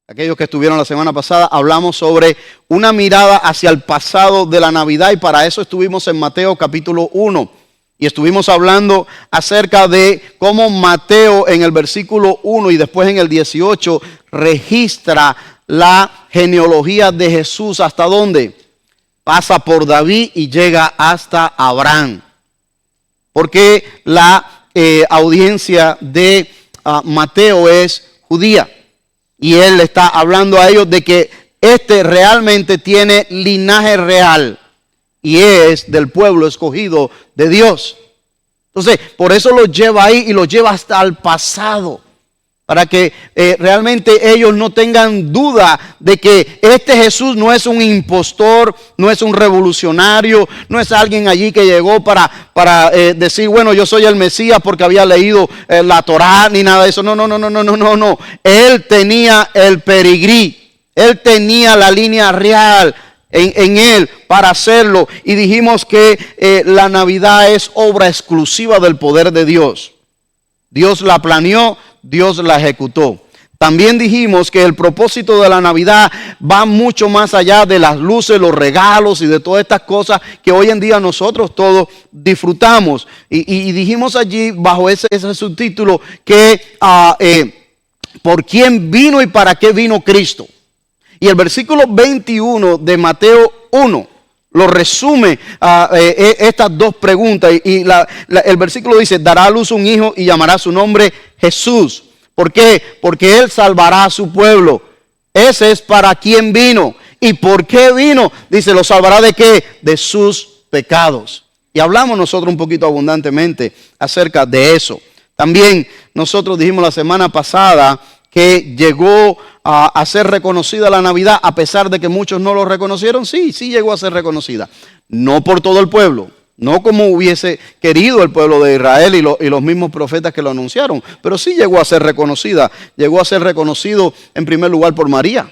Aquellos que estuvieron la semana pasada, hablamos sobre una mirada hacia el pasado de la Navidad y para eso estuvimos en Mateo capítulo 1 y estuvimos hablando acerca de cómo Mateo en el versículo 1 y después en el 18 registra la genealogía de Jesús. ¿Hasta dónde? Pasa por David y llega hasta Abraham. Porque la audiencia de Mateo es judía. Y él está hablando a ellos de que este realmente tiene linaje real y es del pueblo escogido de Dios. Entonces, por eso los lleva ahí y los lleva hasta el pasado. Para que realmente ellos no tengan duda de que este Jesús no es un impostor, no es un revolucionario, no es alguien allí que llegó para decir, bueno, yo soy el Mesías porque había leído la Torá, ni nada de eso. No. Él tenía el pedigrí, él tenía la línea real en él para hacerlo. Y dijimos que la Navidad es obra exclusiva del poder de Dios. Dios la planeó, Dios la ejecutó. También dijimos que el propósito de la Navidad va mucho más allá de las luces, los regalos y de todas estas cosas que hoy en día nosotros todos disfrutamos. Y dijimos allí bajo ese subtítulo que por quién vino y para qué vino Cristo. Y el versículo 21 de Mateo 1 lo resume estas dos preguntas. Y el versículo dice, dará a luz un hijo y llamará su nombre Jesús. ¿Por qué? Porque él salvará a su pueblo. Ese es para quien vino. ¿Y por qué vino? Dice, ¿lo salvará de qué? De sus pecados. Y hablamos nosotros un poquito abundantemente acerca de eso. También nosotros dijimos la semana pasada que llegó a ser reconocida la Navidad, a pesar de que muchos no lo reconocieron. Sí llegó a ser reconocida. No por todo el pueblo, no como hubiese querido el pueblo de Israel y los mismos profetas que lo anunciaron, pero sí llegó a ser reconocida. Llegó a ser reconocido en primer lugar por María.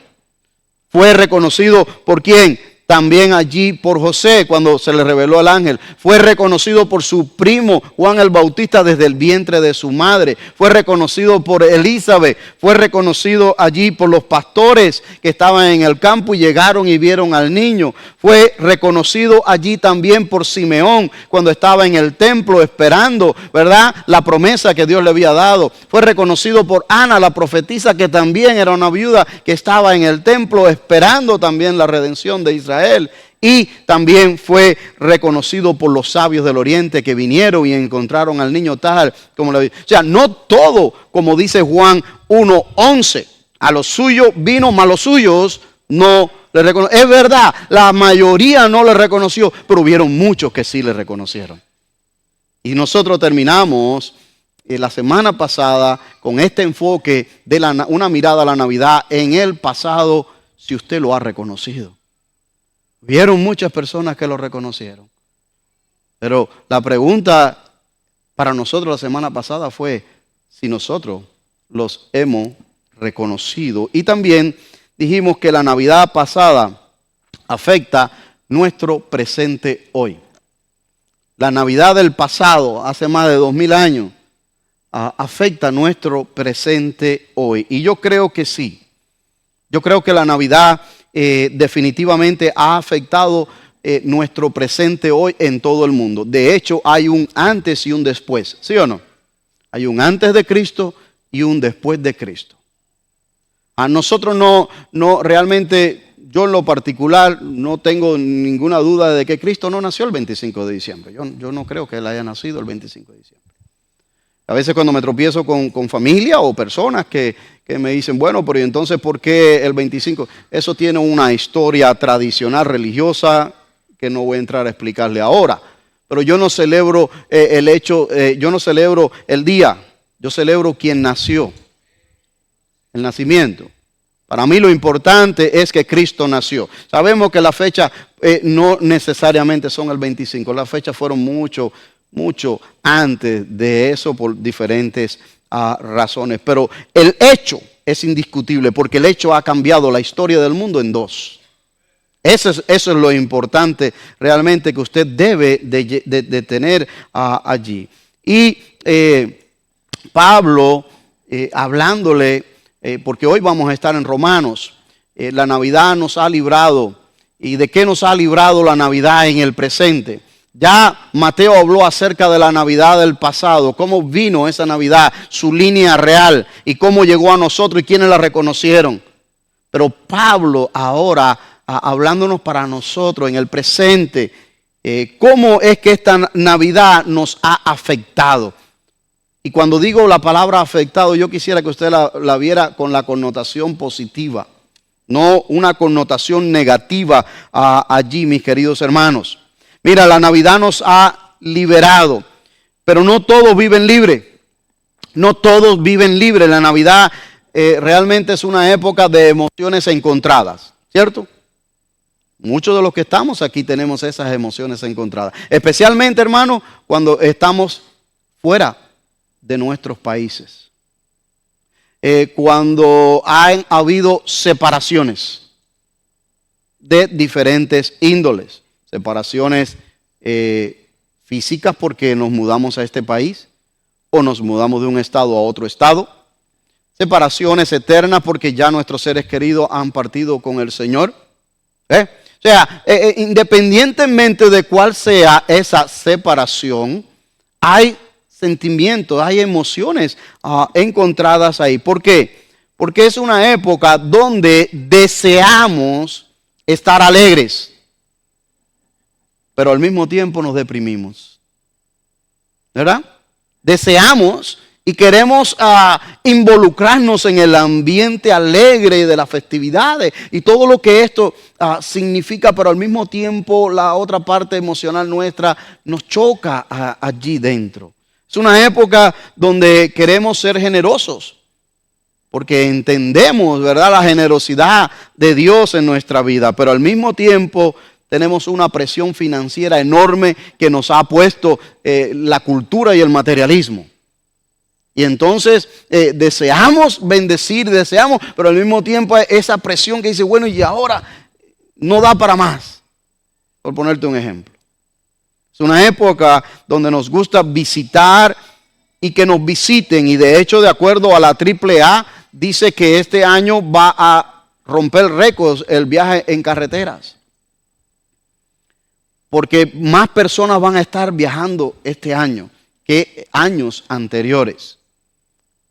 Fue reconocido por ¿quién? También allí por José cuando se le reveló al ángel. Fue reconocido por su primo Juan el Bautista desde el vientre de su madre. Fue reconocido por Elizabeth. Fue reconocido allí por los pastores que estaban en el campo y llegaron y vieron al niño. Fue reconocido allí también por Simeón cuando estaba en el templo esperando, ¿verdad?, la promesa que Dios le había dado. Fue reconocido por Ana, la profetisa, que también era una viuda que estaba en el templo esperando también la redención de Israel. Y también fue reconocido por los sabios del oriente que vinieron y encontraron al niño tal como o sea, no todo, como dice Juan 1:11, a los suyos vino, mas los suyos no le reconocieron. Es verdad, la mayoría no le reconoció, pero hubieron muchos que sí le reconocieron. Y nosotros terminamos la semana pasada con este enfoque de una mirada a la Navidad en el pasado, si usted lo ha reconocido. Vieron muchas personas que lo reconocieron. Pero la pregunta para nosotros la semana pasada fue si nosotros los hemos reconocido. Y también dijimos que la Navidad pasada afecta nuestro presente hoy. La Navidad del pasado, hace más de 2000 años, afecta nuestro presente hoy. Y yo creo que sí. Yo creo que la Navidad definitivamente ha afectado nuestro presente hoy en todo el mundo. De hecho, hay un antes y un después, ¿sí o no? Hay un antes de Cristo y un después de Cristo. A nosotros no realmente, yo en lo particular no tengo ninguna duda de que Cristo no nació el 25 de diciembre. Yo no creo que Él haya nacido el 25 de diciembre. A veces cuando me tropiezo con familia o personas que me dicen, bueno, pero ¿y entonces por qué el 25? Eso tiene una historia tradicional religiosa que no voy a entrar a explicarle ahora. Pero yo no celebro el hecho, yo no celebro el día, yo celebro quien nació, el nacimiento. Para mí lo importante es que Cristo nació. Sabemos que las fechas no necesariamente son el 25, las fechas fueron mucho antes de eso por diferentes razones. Pero el hecho es indiscutible porque el hecho ha cambiado la historia del mundo en dos. Eso es lo importante realmente que usted debe de tener allí. Y Pablo, hablándole porque hoy vamos a estar en Romanos. La Navidad nos ha librado. ¿Y de qué nos ha librado la Navidad en el presente? Ya Mateo habló acerca de la Navidad del pasado, cómo vino esa Navidad, su línea real y cómo llegó a nosotros y quiénes la reconocieron. Pero Pablo ahora, hablándonos para nosotros en el presente, cómo es que esta Navidad nos ha afectado. Y cuando digo la palabra afectado, yo quisiera que usted la viera con la connotación positiva, no una connotación negativa allí, mis queridos hermanos. Mira, la Navidad nos ha liberado, pero no todos viven libre. No todos viven libre. La Navidad realmente es una época de emociones encontradas, ¿cierto? Muchos de los que estamos aquí tenemos esas emociones encontradas. Especialmente, hermano, cuando estamos fuera de nuestros países. Cuando han habido separaciones de diferentes índoles. Separaciones físicas porque nos mudamos a este país o nos mudamos de un estado a otro estado. Separaciones eternas porque ya nuestros seres queridos han partido con el Señor. O sea, independientemente de cuál sea esa separación, hay sentimientos, hay emociones encontradas ahí. ¿Por qué? Porque es una época donde deseamos estar alegres, pero al mismo tiempo nos deprimimos, ¿verdad? Deseamos y queremos involucrarnos en el ambiente alegre de las festividades y todo lo que esto significa, pero al mismo tiempo la otra parte emocional nuestra nos choca allí dentro. Es una época donde queremos ser generosos, porque entendemos, ¿verdad?, la generosidad de Dios en nuestra vida, pero al mismo tiempo tenemos una presión financiera enorme que nos ha puesto la cultura y el materialismo. Y entonces deseamos bendecir, deseamos, pero al mismo tiempo esa presión que dice, bueno, y ahora no da para más. Por ponerte un ejemplo. Es una época donde nos gusta visitar y que nos visiten. Y de hecho, de acuerdo a la AAA, dice que este año va a romper récords el viaje en carreteras. Porque más personas van a estar viajando este año que años anteriores.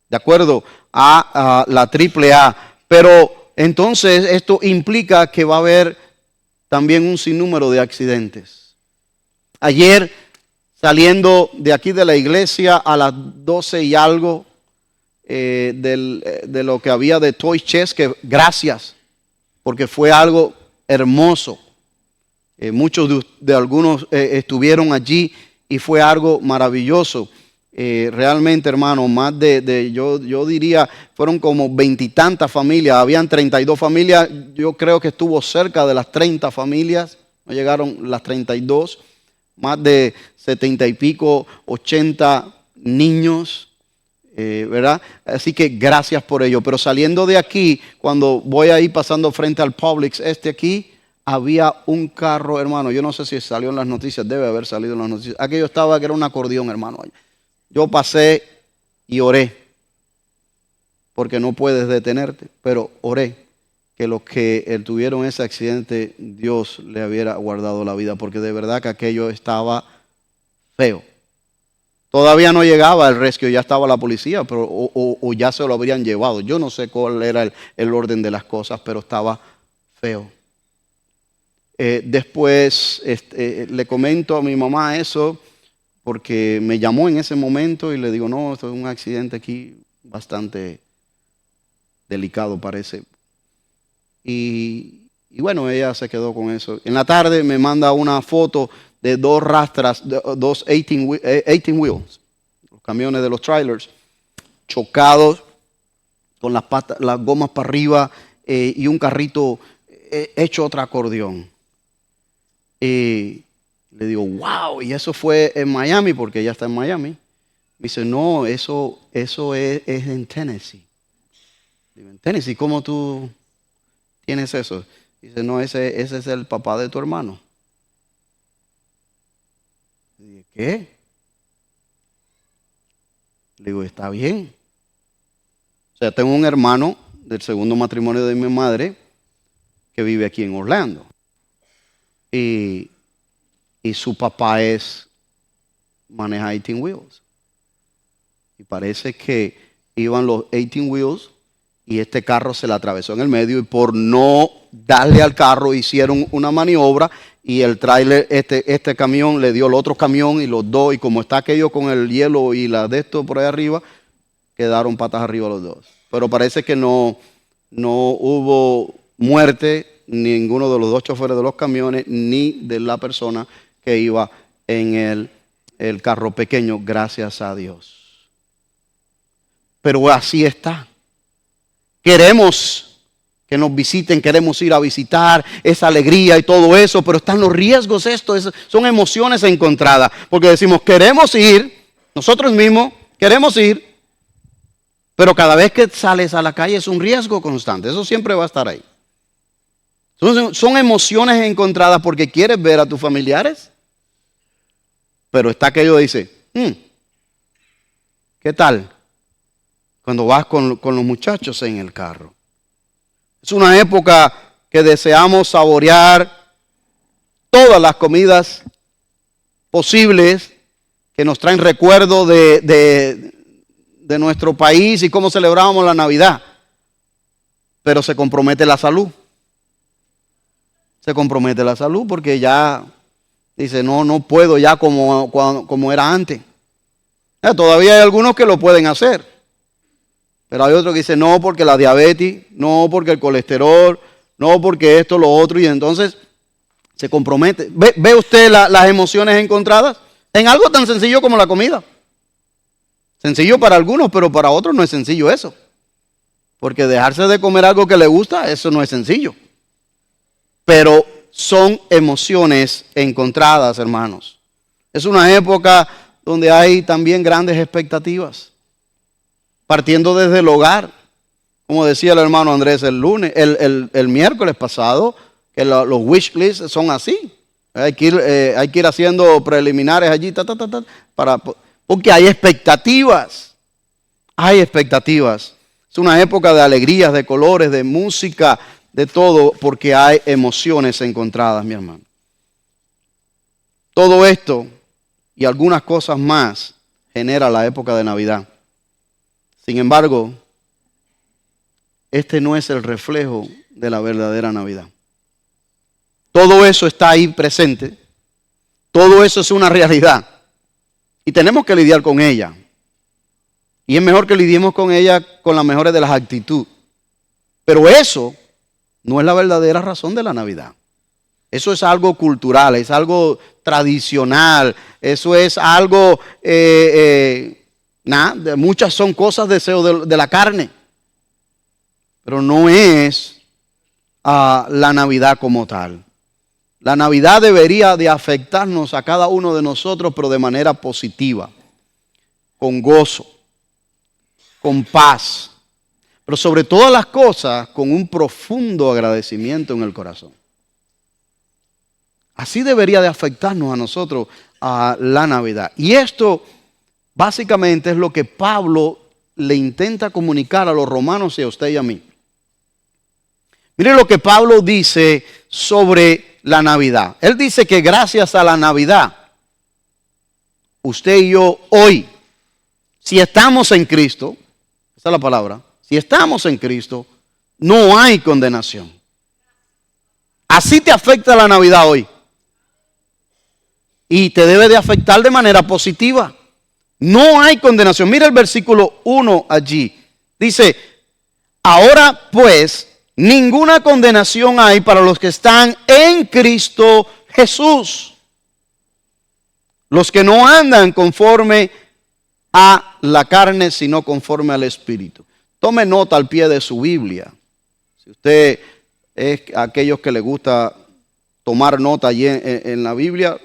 De acuerdo a la AAA. Pero entonces esto implica que va a haber también un sinnúmero de accidentes. Ayer, saliendo de aquí de la iglesia a las 12 y algo, de lo que había de Toy Chess, que gracias, porque fue algo hermoso. Muchos de algunos estuvieron allí y fue algo maravilloso. Realmente, hermano, más yo diría, fueron como 20 y tantas familias, habían 32 familias, yo creo que estuvo cerca de las 30 familias, no llegaron las 32, más de 70 y pico, 80 niños, ¿verdad? Así que gracias por ello. Pero saliendo de aquí, cuando voy ahí pasando frente al Publix, aquí, había un carro, hermano, yo no sé si salió en las noticias, debe haber salido en las noticias, aquello estaba que era un acordeón, hermano. Yo pasé y oré, porque no puedes detenerte, pero oré que los que tuvieron ese accidente, Dios le hubiera guardado la vida, porque de verdad que aquello estaba feo. Todavía no llegaba el rescue, ya estaba la policía, pero, o ya se lo habrían llevado. Yo no sé cuál era el orden de las cosas, pero estaba feo. Después le comento a mi mamá eso, porque me llamó en ese momento y le digo, no, esto es un accidente aquí bastante delicado parece. Y bueno, ella se quedó con eso. En la tarde me manda una foto de dos rastras, dos 18 wheels, los camiones de los trailers, chocados con las patas, las gomas para arriba y un carrito hecho otro acordeón. Le digo, wow, y eso fue en Miami, porque ella está en Miami. Me dice, no, eso es en Tennessee. Digo, ¿en Tennessee? ¿Cómo tú tienes eso? Dice, no, ese es el papá de tu hermano. Le dije, ¿qué? Le digo, está bien. O sea, tengo un hermano del segundo matrimonio de mi madre, que vive aquí en Orlando. Y su papá maneja 18 wheels. Y parece que iban los 18 wheels y este carro se le atravesó en el medio y por no darle al carro hicieron una maniobra y el tráiler, este camión le dio al otro camión y los dos, y como está aquello con el hielo y la de esto por ahí arriba, quedaron patas arriba los dos. Pero parece que no hubo muerte, ninguno de los dos choferes de los camiones, ni de la persona que iba en el carro pequeño, gracias a Dios. Pero así está. Queremos que nos visiten, queremos ir a visitar, esa alegría y todo eso, pero están los riesgos, son emociones encontradas, porque decimos, queremos ir, nosotros mismos queremos ir, pero cada vez que sales a la calle es un riesgo constante, eso siempre va a estar ahí. Son emociones encontradas porque quieres ver a tus familiares, pero está aquello que dice, ¿qué tal cuando vas con los muchachos en el carro? Es una época que deseamos saborear todas las comidas posibles que nos traen recuerdo de nuestro país y cómo celebrábamos la Navidad. Pero se compromete la salud. Se compromete la salud porque ya dice, no puedo ya como era antes. Todavía hay algunos que lo pueden hacer. Pero hay otros que dicen, no, porque la diabetes, no, porque el colesterol, no, porque esto, lo otro. Y entonces se compromete. ¿Ve usted las emociones encontradas? En algo tan sencillo como la comida. Sencillo para algunos, pero para otros no es sencillo eso. Porque dejarse de comer algo que le gusta, eso no es sencillo. Pero son emociones encontradas, hermanos. Es una época donde hay también grandes expectativas. Partiendo desde el hogar, como decía el hermano Andrés el miércoles pasado, que los wish lists son así. Hay que ir haciendo preliminares allí, porque hay expectativas. Hay expectativas. Es una época de alegrías, de colores, de música, de todo, porque hay emociones encontradas, mi hermano. Todo esto y algunas cosas más genera la época de Navidad. Sin embargo, este no es el reflejo de la verdadera Navidad. Todo eso está ahí presente. Todo eso es una realidad. Y tenemos que lidiar con ella. Y es mejor que lidiemos con ella con las mejores de las actitudes. Pero eso no es la verdadera razón de la Navidad. Eso es algo cultural, es algo tradicional, eso es algo... muchas son cosas deseo de la carne, pero no es la Navidad como tal. La Navidad debería de afectarnos a cada uno de nosotros, pero de manera positiva, con gozo, con paz, pero sobre todas las cosas con un profundo agradecimiento en el corazón. Así debería de afectarnos a nosotros a la Navidad. Y esto básicamente es lo que Pablo le intenta comunicar a los romanos y a usted y a mí. Mire lo que Pablo dice sobre la Navidad. Él dice que gracias a la Navidad, usted y yo hoy, si estamos en Cristo, esa es la palabra, si estamos en Cristo, no hay condenación. Así te afecta la Navidad hoy. Y te debe de afectar de manera positiva. No hay condenación. Mira el versículo 1 allí. Dice, ahora pues, ninguna condenación hay para los que están en Cristo Jesús. Los que no andan conforme a la carne, sino conforme al Espíritu. Tome nota al pie de su Biblia. Si usted es aquellos que le gusta tomar nota allí en la Biblia,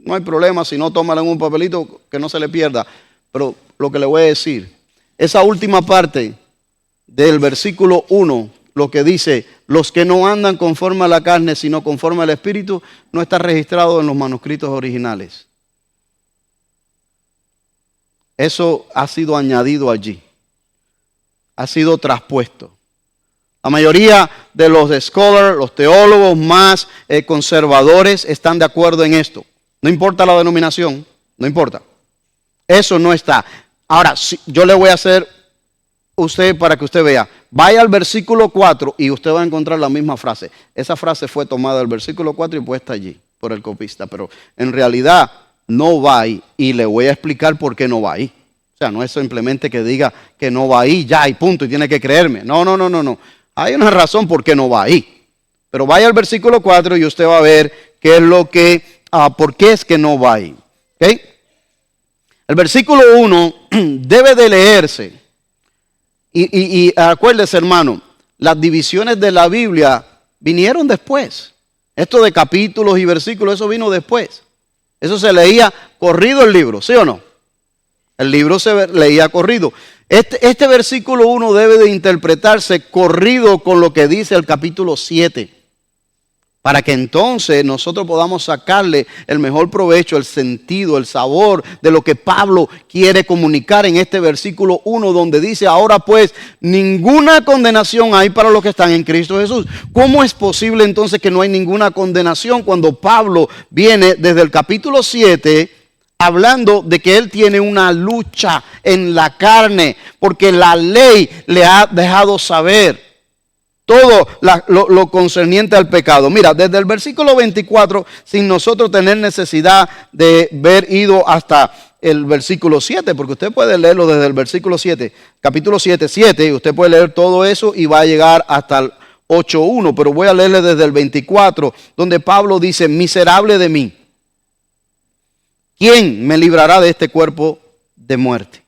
no hay problema, si no, tómala en un papelito que no se le pierda. Pero lo que le voy a decir, esa última parte del versículo 1, lo que dice, los que no andan conforme a la carne, sino conforme al Espíritu, no está registrado en los manuscritos originales. Eso ha sido añadido allí, ha sido traspuesto. La mayoría de los scholars, los teólogos más conservadores están de acuerdo en esto. No importa la denominación, no importa. Eso no está. Ahora, yo le voy a hacer usted para que usted vea. Vaya al versículo 4 y usted va a encontrar la misma frase. Esa frase fue tomada del versículo 4 y puesta allí por el copista, pero en realidad no va ahí y le voy a explicar por qué no va ahí. O sea, no es simplemente que diga que no va ahí ya y punto y tiene que creerme. No. Hay una razón por qué no va ahí. Pero vaya al versículo 4 y usted va a ver qué es lo que, por qué es que no va ahí. ¿Okay? El versículo 1 debe de leerse. Y acuérdese, hermano, las divisiones de la Biblia vinieron después. Esto de capítulos y versículos, eso vino después. Eso se leía corrido el libro, ¿sí o no? El libro se leía corrido. Este versículo 1 debe de interpretarse corrido con lo que dice el capítulo 7. Para que entonces nosotros podamos sacarle el mejor provecho, el sentido, el sabor de lo que Pablo quiere comunicar en este versículo 1, donde dice, ahora pues, ninguna condenación hay para los que están en Cristo Jesús. ¿Cómo es posible entonces que no hay ninguna condenación cuando Pablo viene desde el capítulo 7 hablando de que él tiene una lucha en la carne, porque la ley le ha dejado saber todo lo concerniente al pecado? Mira, desde el versículo 24, sin nosotros tener necesidad de haber ido hasta el versículo 7, porque usted puede leerlo desde el versículo 7, capítulo 7, y usted puede leer todo eso y va a llegar hasta el 8.1, pero voy a leerle desde el 24, donde Pablo dice, miserable de mí, ¿quién me librará de este cuerpo de muerte?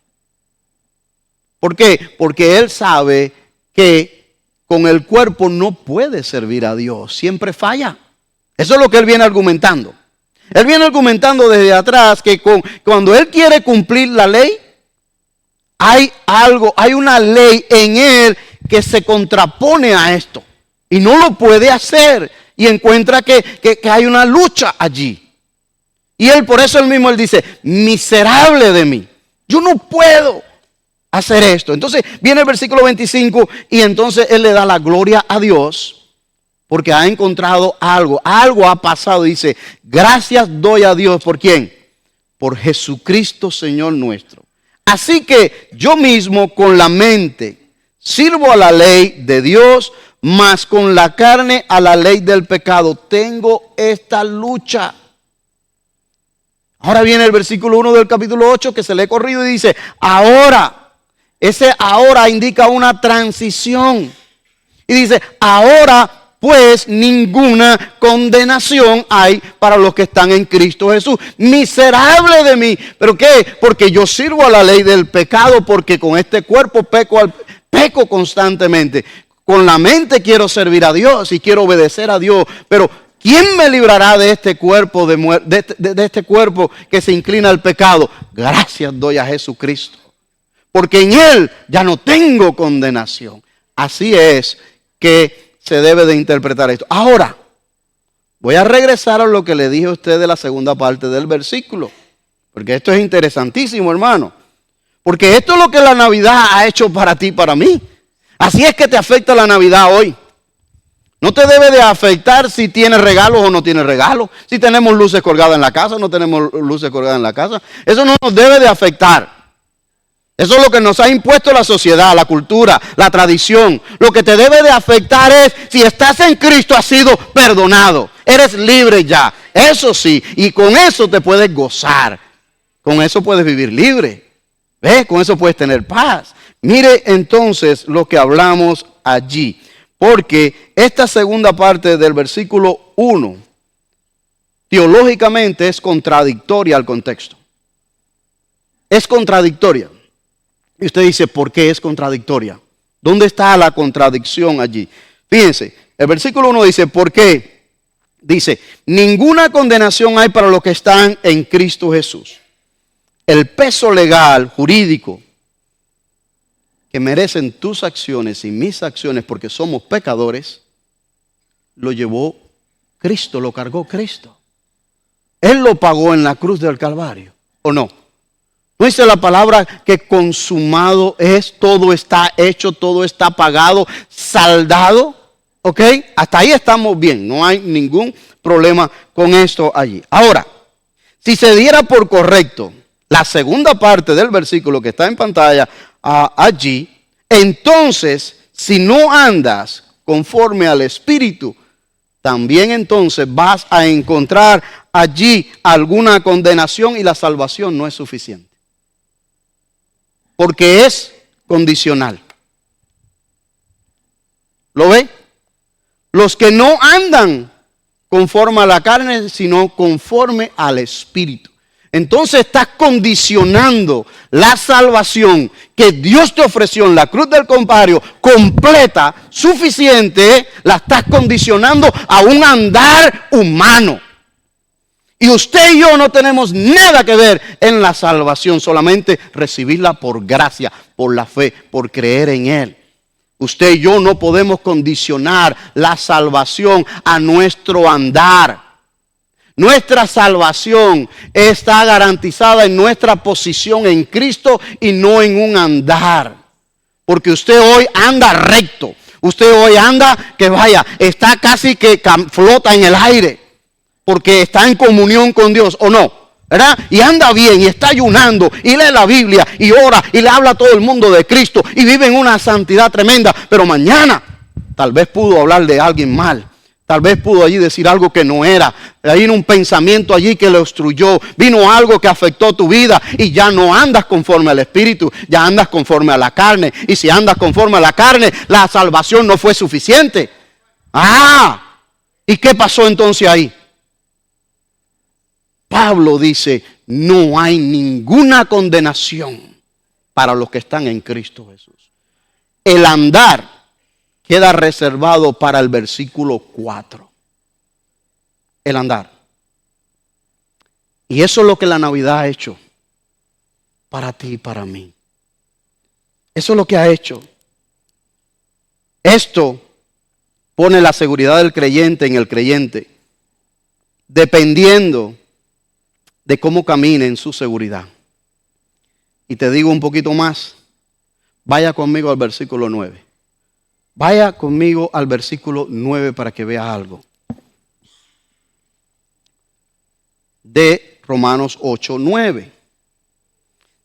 ¿Por qué? Porque él sabe que con el cuerpo no puede servir a Dios, siempre falla. Eso es lo que él viene argumentando. Él viene argumentando desde atrás que cuando él quiere cumplir la ley, hay una ley en él que se contrapone a esto y no lo puede hacer y encuentra que hay una lucha allí. Y él, por eso él dice, miserable de mí, yo no puedo hacer esto. Entonces viene el versículo 25 y entonces él le da la gloria a Dios porque ha encontrado algo ha pasado. Dice, gracias doy a Dios, ¿por quién? Por Jesucristo Señor nuestro. Así que yo mismo con la mente sirvo a la ley de Dios, mas con la carne a la ley del pecado. Tengo esta lucha. Ahora viene el versículo 1 del capítulo 8 que se lee corrido y dice, ahora. Ese ahora indica una transición. Y dice, ahora pues ninguna condenación hay para los que están en Cristo Jesús. Miserable de mí. ¿Pero qué? Porque yo sirvo a la ley del pecado, porque con este cuerpo peco constantemente. Con la mente quiero servir a Dios y quiero obedecer a Dios. Pero ¿quién me librará de este cuerpo de este cuerpo que se inclina al pecado? Gracias doy a Jesucristo, porque en Él ya no tengo condenación. Así es que se debe de interpretar esto. Ahora, voy a regresar a lo que le dije a usted de la segunda parte del versículo, porque esto es interesantísimo, hermano. Porque esto es lo que la Navidad ha hecho para ti y para mí. Así es que te afecta la Navidad hoy. No te debe de afectar si tienes regalos o no tienes regalos, si tenemos luces colgadas en la casa o no tenemos luces colgadas en la casa. Eso no nos debe de afectar. Eso es lo que nos ha impuesto la sociedad, la cultura, la tradición. Lo que te debe de afectar es si estás en Cristo, has sido perdonado. Eres libre ya. Eso sí, y con eso te puedes gozar. Con eso puedes vivir libre. ¿Ves? Con eso puedes tener paz. Mire entonces lo que hablamos allí. Porque esta segunda parte del versículo 1, teológicamente es contradictoria al contexto. Es contradictoria. Y usted dice, ¿por qué es contradictoria? ¿Dónde está la contradicción allí? Fíjense, el versículo 1 dice, ¿por qué? Dice, ninguna condenación hay para los que están en Cristo Jesús. El peso legal, jurídico, que merecen tus acciones y mis acciones porque somos pecadores, lo llevó Cristo, lo cargó Cristo. Él lo pagó en la cruz del Calvario, ¿o no? ¿No dice la palabra que consumado es? Todo está hecho, todo está pagado, saldado. ¿Ok? Hasta ahí estamos bien. No hay ningún problema con esto allí. Ahora, si se diera por correcto la segunda parte del versículo que está en pantalla allí, entonces, si no andas conforme al Espíritu, también entonces vas a encontrar allí alguna condenación y la salvación no es suficiente. Porque es condicional. ¿Lo ve? Los que no andan conforme a la carne, sino conforme al Espíritu. Entonces estás condicionando la salvación que Dios te ofreció en la cruz del Calvario, completa, suficiente, la estás condicionando a un andar humano. Y usted y yo no tenemos nada que ver en la salvación, solamente recibirla por gracia, por la fe, por creer en Él. Usted y yo no podemos condicionar la salvación a nuestro andar. Nuestra salvación está garantizada en nuestra posición en Cristo y no en un andar. Porque usted hoy anda recto. Usted hoy anda que vaya, está casi que flota en el aire. Porque está en comunión con Dios, ¿o no? ¿Verdad? Y anda bien, y está ayunando, y lee la Biblia, y ora, y le habla a todo el mundo de Cristo, y vive en una santidad tremenda. Pero mañana, tal vez pudo hablar de alguien mal. Tal vez pudo allí decir algo que no era. Vino un pensamiento allí que lo obstruyó. Vino algo que afectó tu vida. Y ya no andas conforme al Espíritu. Ya andas conforme a la carne. Y si andas conforme a la carne, la salvación no fue suficiente. ¿Y qué pasó entonces ahí? Pablo dice, no hay ninguna condenación para los que están en Cristo Jesús. El andar queda reservado para el versículo 4. El andar. Y eso es lo que la Navidad ha hecho para ti y para mí. Eso es lo que ha hecho. Esto pone la seguridad del creyente en el creyente, dependiendo de cómo camine en su seguridad. Y te digo un poquito más. Vaya conmigo al versículo 9. Vaya conmigo al versículo 9 para que veas algo. De Romanos 8, 9.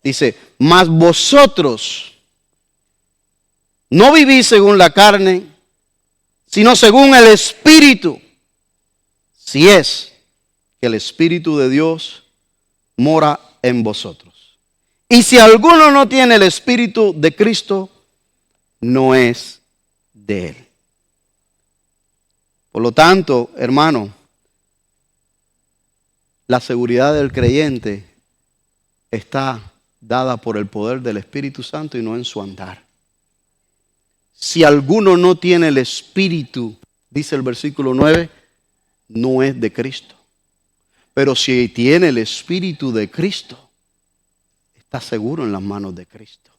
Dice, mas vosotros no vivís según la carne, sino según el Espíritu. Si es que el Espíritu de Dios mora en vosotros. Y si alguno no tiene el Espíritu de Cristo, no es de Él. Por lo tanto, hermano, la seguridad del creyente está dada por el poder del Espíritu Santo y no en su andar. Si alguno no tiene el Espíritu, dice el versículo 9, no es de Cristo. Pero si tiene el Espíritu de Cristo, está seguro en las manos de Cristo.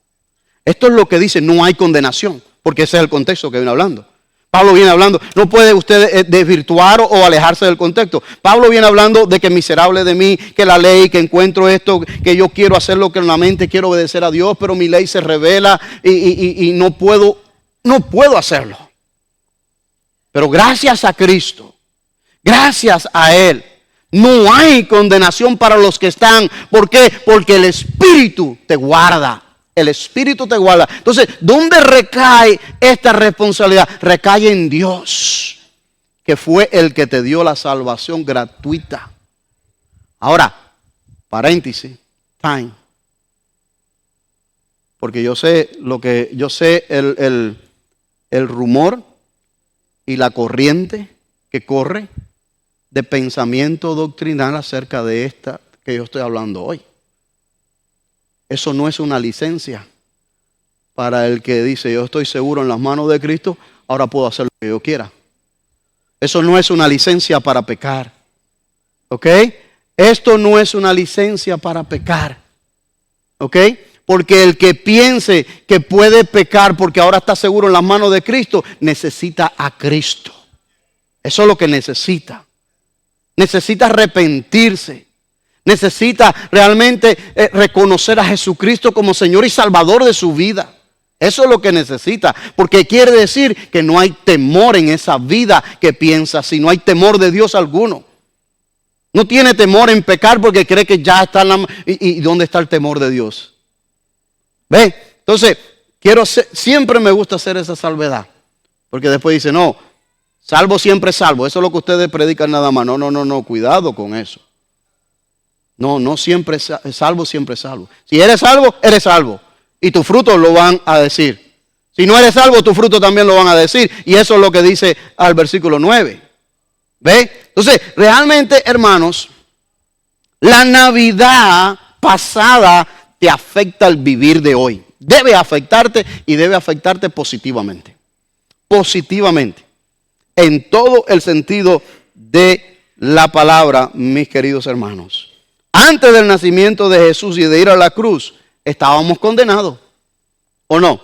Esto es lo que dice, no hay condenación, porque ese es el contexto que viene hablando. Pablo viene hablando, no puede usted desvirtuar o alejarse del contexto. Pablo viene hablando de que miserable de mí, que la ley, que encuentro esto, que yo quiero hacer lo que en la mente quiero obedecer a Dios, pero mi ley se revela y no puedo hacerlo. Pero gracias a Cristo, gracias a Él, no hay condenación para los que están. ¿Por qué? Porque el Espíritu te guarda. El Espíritu te guarda. Entonces, ¿dónde recae esta responsabilidad? Recae en Dios, que fue el que te dio la salvación gratuita. Ahora, paréntesis, time. Porque yo sé el rumor y la corriente que corre de pensamiento doctrinal acerca de esta que yo estoy hablando hoy. Eso no es una licencia para el que dice, yo estoy seguro en las manos de Cristo, ahora puedo hacer lo que yo quiera. Eso no es una licencia para pecar. ¿Ok? Esto no es una licencia para pecar. ¿Ok? Porque el que piense que puede pecar porque ahora está seguro en las manos de Cristo, necesita a Cristo. Eso es lo que necesita. Necesita arrepentirse. Necesita realmente reconocer a Jesucristo como Señor y Salvador de su vida. Eso es lo que necesita, porque quiere decir que no hay temor en esa vida que piensa así, no hay temor de Dios alguno. No tiene temor en pecar porque cree que ya está en la... ¿Y dónde está el temor de Dios? ¿Ve? Entonces, siempre me gusta hacer esa salvedad, porque después dice, no, salvo siempre salvo. Eso es lo que ustedes predican nada más. No, cuidado con eso. No siempre salvo, siempre salvo. Si eres salvo, eres salvo. Y tus frutos lo van a decir. Si no eres salvo, tus frutos también lo van a decir. Y eso es lo que dice al versículo 9. ¿Ve? Entonces, realmente, hermanos, la Navidad pasada te afecta el vivir de hoy. Debe afectarte y debe afectarte positivamente. Positivamente. En todo el sentido de la palabra, mis queridos hermanos. Antes del nacimiento de Jesús y de ir a la cruz, estábamos condenados, ¿o no?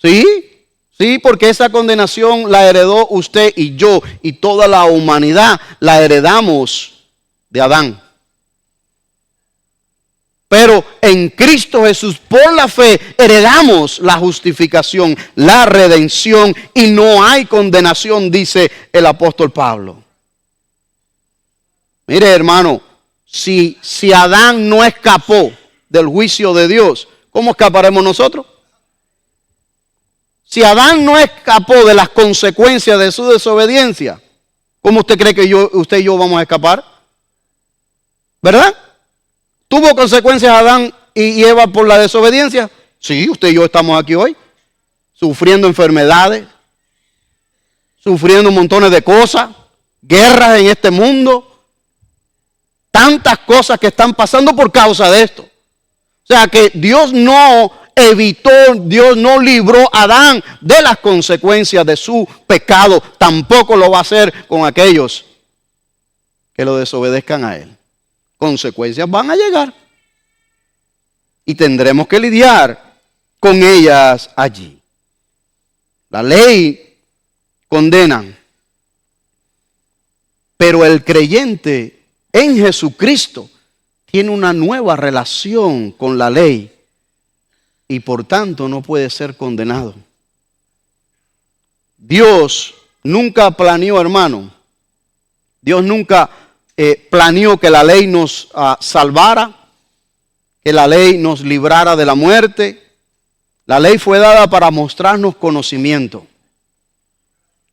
Sí, porque esa condenación la heredó usted y yo y toda la humanidad la heredamos de Adán. Pero en Cristo Jesús, por la fe, heredamos la justificación, la redención y no hay condenación, dice el apóstol Pablo. Mire, hermano, si Adán no escapó del juicio de Dios, ¿cómo escaparemos nosotros? Si Adán no escapó de las consecuencias de su desobediencia, ¿cómo usted cree que usted y yo vamos a escapar? ¿Verdad? ¿Tuvo consecuencias Adán y Eva por la desobediencia? Sí, usted y yo estamos aquí hoy, sufriendo enfermedades, sufriendo montones de cosas, guerras en este mundo, tantas cosas que están pasando por causa de esto. O sea que Dios no evitó, Dios no libró a Adán de las consecuencias de su pecado. Tampoco lo va a hacer con aquellos que lo desobedezcan a Él. Consecuencias van a llegar. Y tendremos que lidiar con ellas allí. La ley condena. Pero el creyente en Jesucristo tiene una nueva relación con la ley y por tanto no puede ser condenado. Dios nunca planeó, hermano, Dios nunca planeó que la ley nos salvara, que la ley nos librara de la muerte. La ley fue dada para mostrarnos conocimiento,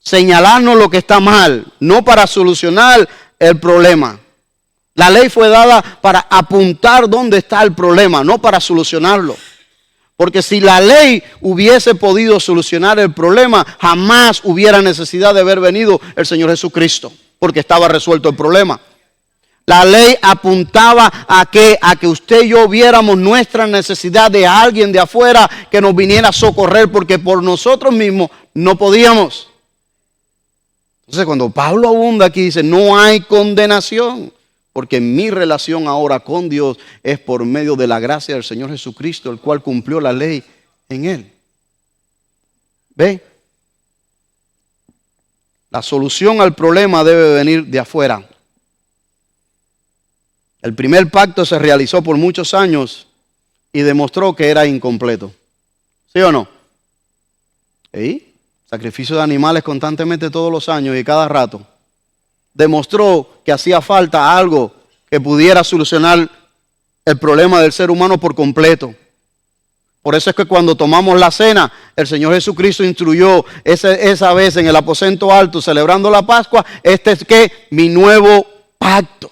señalarnos lo que está mal, no para solucionar el problema. La ley fue dada para apuntar dónde está el problema, no para solucionarlo. Porque si la ley hubiese podido solucionar el problema, jamás hubiera necesidad de haber venido el Señor Jesucristo, porque estaba resuelto el problema. La ley apuntaba a que usted y yo viéramos nuestra necesidad de alguien de afuera que nos viniera a socorrer, porque por nosotros mismos no podíamos. Entonces cuando Pablo abunda aquí dice, no hay condenación. Porque mi relación ahora con Dios es por medio de la gracia del Señor Jesucristo, el cual cumplió la ley en Él. ¿Ve? La solución al problema debe venir de afuera. El primer pacto se realizó por muchos años y demostró que era incompleto. ¿Sí o no? ¿Sí? Sacrificio de animales constantemente todos los años y cada rato. Demostró que hacía falta algo que pudiera solucionar el problema del ser humano por completo. Por eso es que cuando tomamos la cena, el Señor Jesucristo instruyó esa vez en el aposento alto, celebrando la Pascua, este es que mi nuevo pacto.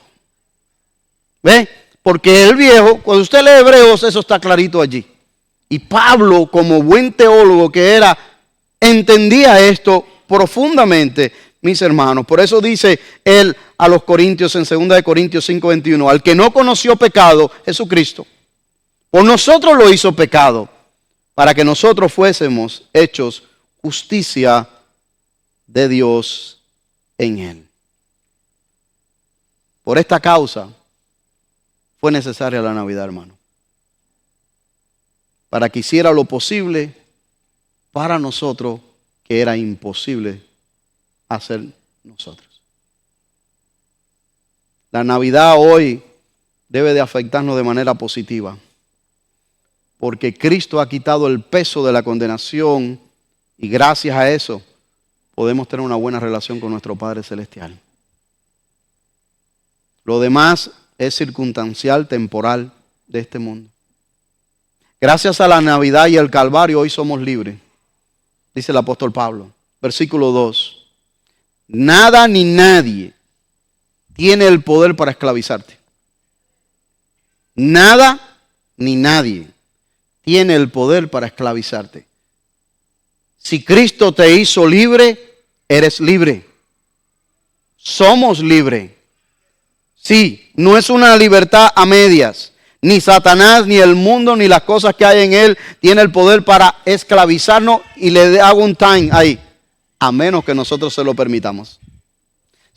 ¿Ve? Porque el viejo, cuando usted lee Hebreos, eso está clarito allí. Y Pablo, como buen teólogo que era, entendía esto profundamente, mis hermanos. Por eso dice él a los Corintios en 2 Corintios 5:21, al que no conoció pecado, Jesucristo, por nosotros lo hizo pecado, para que nosotros fuésemos hechos justicia de Dios en él. Por esta causa fue necesaria la Navidad, hermano, para que hiciera lo posible para nosotros que era imposible hacer nosotros. La Navidad hoy debe de afectarnos de manera positiva. Porque Cristo ha quitado el peso de la condenación y gracias a eso podemos tener una buena relación con nuestro Padre Celestial. Lo demás es circunstancial, temporal de este mundo. Gracias a la Navidad y al Calvario hoy somos libres, dice el apóstol Pablo. Versículo 2. Nada ni nadie tiene el poder para esclavizarte. Nada ni nadie tiene el poder para esclavizarte. Si Cristo te hizo libre, eres libre. Somos libres. Sí, no es una libertad a medias. Ni Satanás, ni el mundo, ni las cosas que hay en él tiene el poder para esclavizarnos y le hago un time ahí. A menos que nosotros se lo permitamos.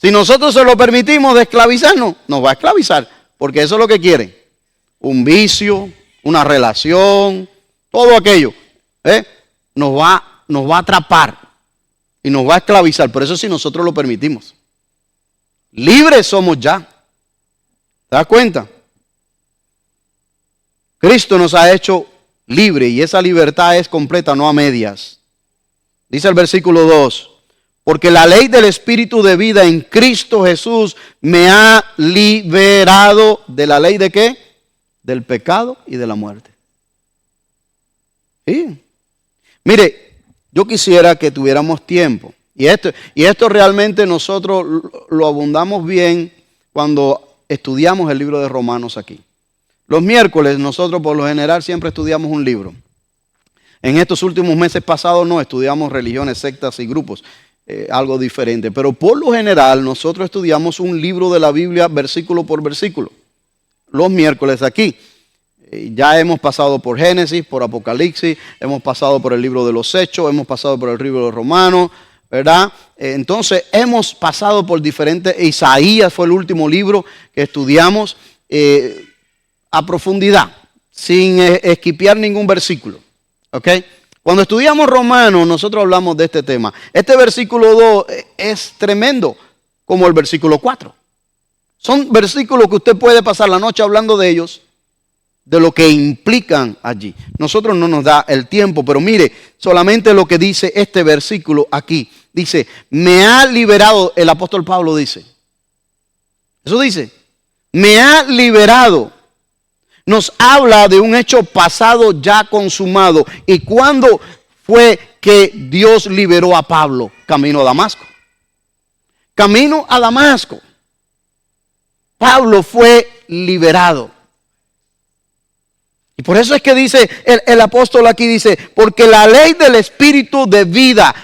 Si nosotros se lo permitimos de esclavizarnos, nos va a esclavizar. Porque eso es lo que quiere. Un vicio, una relación, todo aquello. Nos va a atrapar y nos va a esclavizar. Por eso si nosotros lo permitimos. Libres somos ya. ¿Te das cuenta? Cristo nos ha hecho libre y esa libertad es completa, no a medias. Dice el versículo 2, porque la ley del Espíritu de vida en Cristo Jesús me ha liberado de la ley de ¿qué? Del pecado y de la muerte. ¿Sí? Mire, yo quisiera que tuviéramos tiempo. Y esto realmente nosotros lo abundamos bien cuando estudiamos el libro de Romanos aquí. Los miércoles nosotros por lo general siempre estudiamos un libro. En estos últimos meses pasados no estudiamos religiones, sectas y grupos, algo diferente. Pero por lo general nosotros estudiamos un libro de la Biblia versículo por versículo. Los miércoles aquí. Ya hemos pasado por Génesis, por Apocalipsis, hemos pasado por el libro de los Hechos, hemos pasado por el libro de Romanos, ¿verdad? Entonces hemos pasado por diferentes, Isaías fue el último libro que estudiamos a profundidad, sin esquipear ningún versículo. ¿Ok? Cuando estudiamos Romanos, nosotros hablamos de este tema. Este versículo 2 es tremendo, como el versículo 4. Son versículos que usted puede pasar la noche hablando de ellos, de lo que implican allí. Nosotros no nos da el tiempo, pero mire, solamente lo que dice este versículo aquí. Dice, me ha liberado, el apóstol Pablo dice. Eso dice, me ha liberado. Nos habla de un hecho pasado ya consumado. ¿Y cuándo fue que Dios liberó a Pablo? Camino a Damasco. Camino a Damasco. Pablo fue liberado. Y por eso es que dice el apóstol aquí, dice, porque la ley del Espíritu de vida,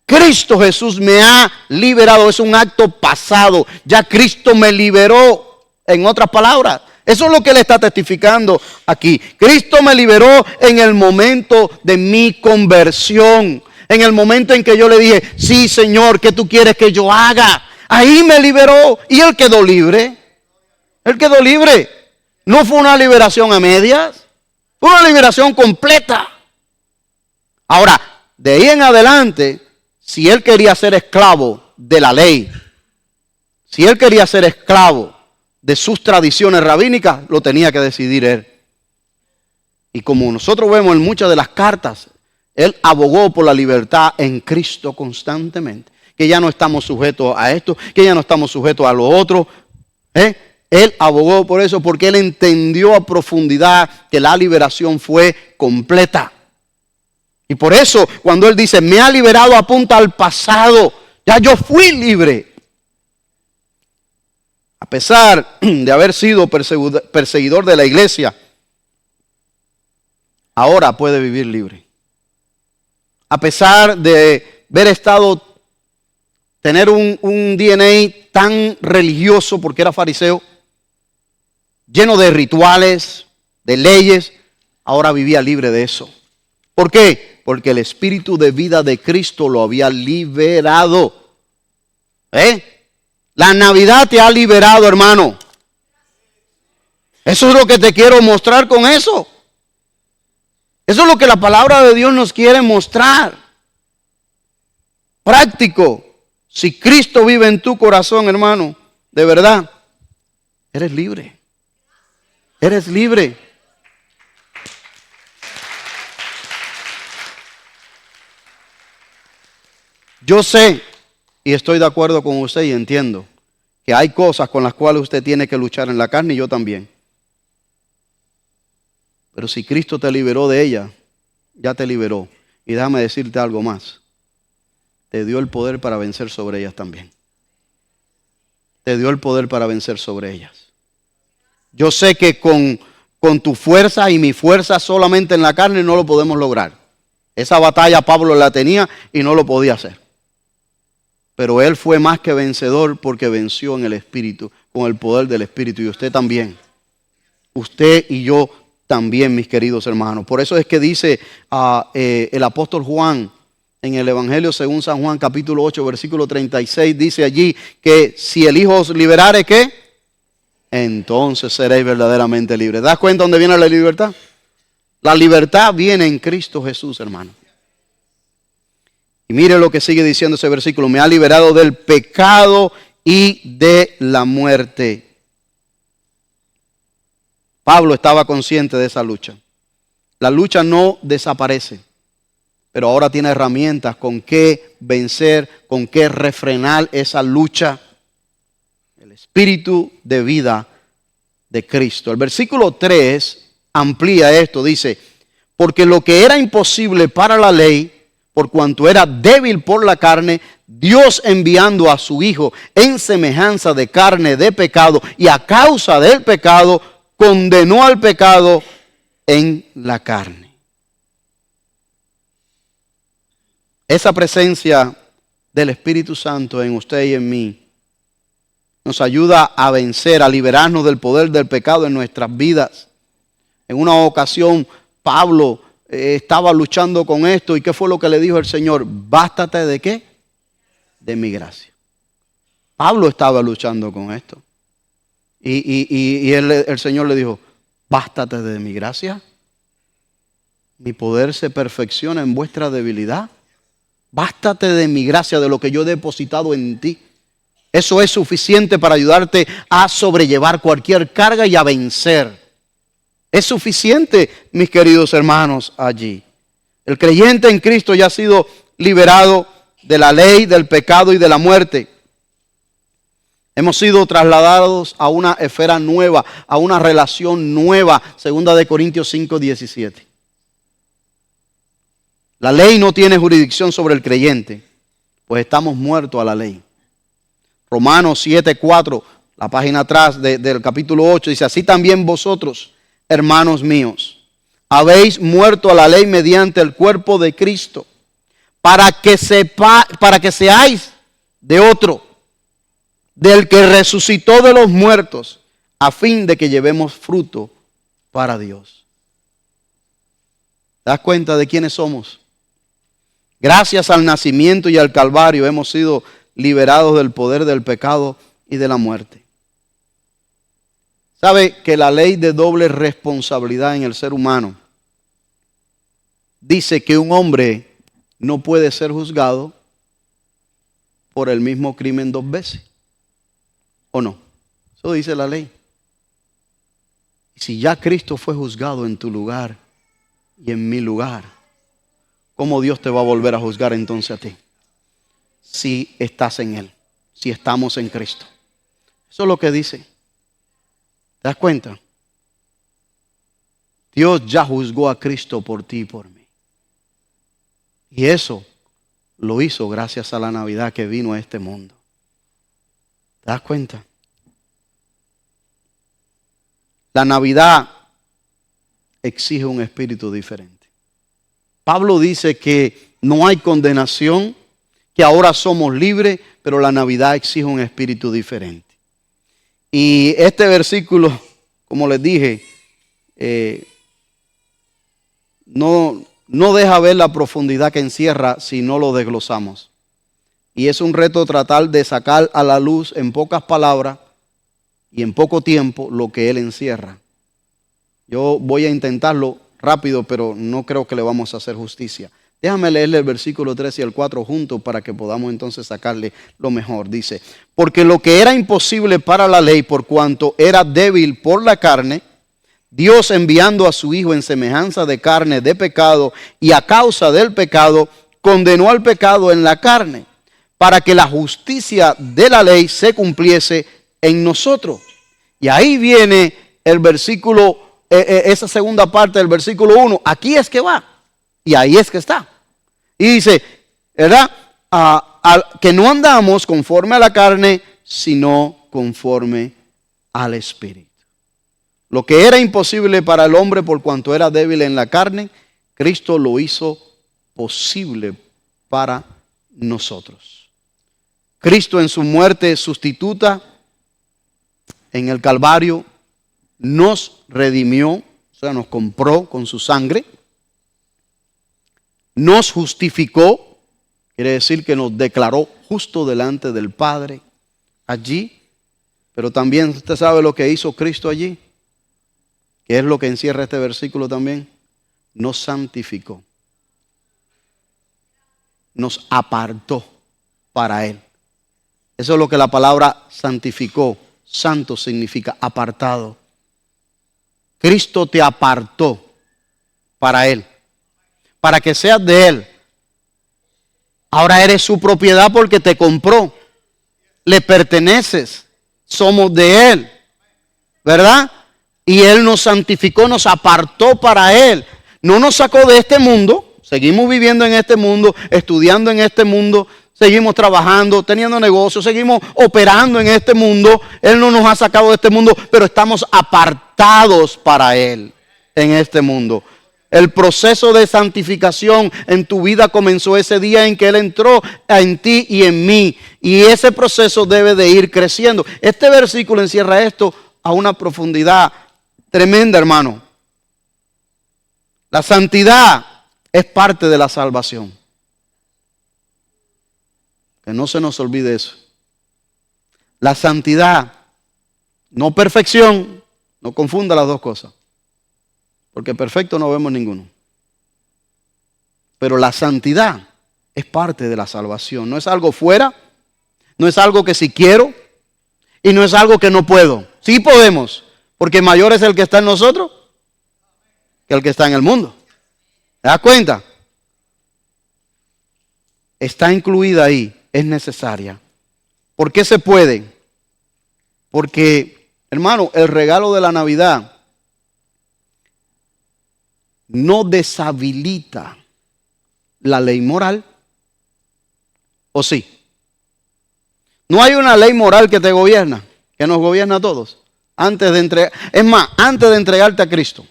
Cristo Jesús me ha liberado. Es un acto pasado. Ya Cristo me liberó. En otras palabras. Eso es lo que él está testificando aquí. Cristo me liberó en el momento de mi conversión. En el momento en que yo le dije, sí Señor, ¿qué tú quieres que yo haga? Ahí me liberó y él quedó libre. Él quedó libre. No fue una liberación a medias. Fue una liberación completa. Ahora, de ahí en adelante, si él quería ser esclavo de la ley, si él quería ser esclavo de sus tradiciones rabínicas, lo tenía que decidir él. Y como nosotros vemos en muchas de las cartas, él abogó por la libertad en Cristo constantemente. Que ya no estamos sujetos a esto, que ya no estamos sujetos a lo otro. Él abogó por eso porque él entendió a profundidad que la liberación fue completa. Y por eso cuando él dice, me ha liberado, apunta al pasado. Ya yo fui libre. A pesar de haber sido perseguidor de la iglesia, ahora puede vivir libre. A pesar de haber estado, tener un DNA tan religioso, porque era fariseo, lleno de rituales, de leyes, ahora vivía libre de eso. ¿Por qué? Porque el Espíritu de vida de Cristo lo había liberado. La Navidad te ha liberado, hermano. Eso es lo que te quiero mostrar con eso. Eso es lo que la palabra de Dios nos quiere mostrar. Práctico. Si Cristo vive en tu corazón, hermano, de verdad, eres libre. Eres libre. Yo sé y estoy de acuerdo con usted y entiendo que hay cosas con las cuales usted tiene que luchar en la carne y yo también. Pero si Cristo te liberó de ella, ya te liberó. Y déjame decirte algo más. Te dio el poder para vencer sobre ellas también. Te dio el poder para vencer sobre ellas. Yo sé que con tu fuerza y mi fuerza solamente en la carne no lo podemos lograr. Esa batalla Pablo la tenía y no lo podía hacer. Pero él fue más que vencedor porque venció en el Espíritu, con el poder del Espíritu. Y usted también. Usted y yo también, mis queridos hermanos. Por eso es que dice el apóstol Juan en el Evangelio según San Juan, capítulo 8, versículo 36, dice allí que si el Hijo os liberare, ¿qué? Entonces seréis verdaderamente libres. ¿Das cuenta dónde viene la libertad? La libertad viene en Cristo Jesús, hermano. Y mire lo que sigue diciendo ese versículo. Me ha liberado del pecado y de la muerte. Pablo estaba consciente de esa lucha. La lucha no desaparece, pero ahora tiene herramientas con qué vencer, con qué refrenar esa lucha. El espíritu de vida de Cristo. El versículo 3 amplía esto, dice, porque lo que era imposible para la ley, por cuanto era débil por la carne, Dios enviando a su Hijo en semejanza de carne de pecado y a causa del pecado, condenó al pecado en la carne. Esa presencia del Espíritu Santo en usted y en mí nos ayuda a vencer, a liberarnos del poder del pecado en nuestras vidas. En una ocasión, Pablo estaba luchando con esto. ¿Y qué fue lo que le dijo el Señor? Bástate de ¿qué? De mi gracia. Pablo estaba luchando con esto. Y el Señor le dijo, bástate de mi gracia. Mi poder se perfecciona en vuestra debilidad. Bástate de mi gracia, de lo que yo he depositado en ti. Eso es suficiente para ayudarte a sobrellevar cualquier carga y a vencer. Es suficiente, mis queridos hermanos, allí. El creyente en Cristo ya ha sido liberado de la ley, del pecado y de la muerte. Hemos sido trasladados a una esfera nueva, a una relación nueva, 2 Corintios 5:17. La ley no tiene jurisdicción sobre el creyente, pues estamos muertos a la ley. Romanos 7:4, la página atrás del capítulo 8, dice, así también vosotros, hermanos míos, habéis muerto a la ley mediante el cuerpo de Cristo, para que seáis de otro, del que resucitó de los muertos, a fin de que llevemos fruto para Dios. ¿Te das cuenta de quiénes somos? Gracias al nacimiento y al Calvario hemos sido liberados del poder del pecado y de la muerte. ¿Sabe que la ley de doble responsabilidad en el ser humano dice que un hombre no puede ser juzgado por el mismo crimen dos veces? ¿O no? Eso dice la ley. Y si ya Cristo fue juzgado en tu lugar y en mi lugar, ¿cómo Dios te va a volver a juzgar entonces a ti? Si estás en Él, si estamos en Cristo. Eso es lo que dice. ¿Te das cuenta? Dios ya juzgó a Cristo por ti y por mí. Y eso lo hizo gracias a la Navidad que vino a este mundo. ¿Te das cuenta? La Navidad exige un espíritu diferente. Pablo dice que no hay condenación, que ahora somos libres, pero la Navidad exige un espíritu diferente. Y este versículo, como les dije, no deja ver la profundidad que encierra si no lo desglosamos. Y es un reto tratar de sacar a la luz en pocas palabras y en poco tiempo lo que él encierra. Yo voy a intentarlo rápido, pero no creo que le vamos a hacer justicia. Déjame leerle el versículo 3 y el 4 juntos para que podamos entonces sacarle lo mejor. Dice, porque lo que era imposible para la ley por cuanto era débil por la carne, Dios enviando a su Hijo en semejanza de carne de pecado y a causa del pecado condenó al pecado en la carne para que la justicia de la ley se cumpliese en nosotros. Y ahí viene el versículo, esa segunda parte del versículo 1. Aquí es que va y ahí es que está. Y dice, ¿verdad? Que no andamos conforme a la carne, sino conforme al Espíritu. Lo que era imposible para el hombre por cuanto era débil en la carne, Cristo lo hizo posible para nosotros. Cristo en su muerte sustituta en el Calvario nos redimió, o sea, nos compró con su sangre, nos justificó, quiere decir que nos declaró justo delante del Padre allí, pero también usted sabe lo que hizo Cristo allí, que es lo que encierra este versículo también, nos santificó, nos apartó para Él. Eso es lo que la palabra santificó, santo significa apartado. Cristo te apartó para Él, para que seas de Él. Ahora eres su propiedad porque te compró, le perteneces, somos de Él, ¿verdad? Y Él nos santificó, nos apartó para Él. No nos sacó de este mundo, seguimos viviendo en este mundo, estudiando en este mundo, seguimos trabajando, teniendo negocios, seguimos operando en este mundo. Él no nos ha sacado de este mundo, pero estamos apartados para Él en este mundo. El proceso de santificación en tu vida comenzó ese día en que Él entró en ti y en mí. Y ese proceso debe de ir creciendo. Este versículo encierra esto a una profundidad tremenda, hermano. La santidad es parte de la salvación. Que no se nos olvide eso. La santidad, no perfección, no confunda las dos cosas. Porque perfecto no vemos ninguno. Pero la santidad es parte de la salvación. No es algo fuera, no es algo que si quiero y no es algo que no puedo. Sí podemos, porque mayor es el que está en nosotros que el que está en el mundo. ¿Te das cuenta? Está incluida ahí, es necesaria. ¿Por qué se puede? Porque, hermano, el regalo de la Navidad no deshabilita la ley moral, ¿o sí? No hay una ley moral que te gobierna, que nos gobierna a todos. Antes de entregarte a Cristo,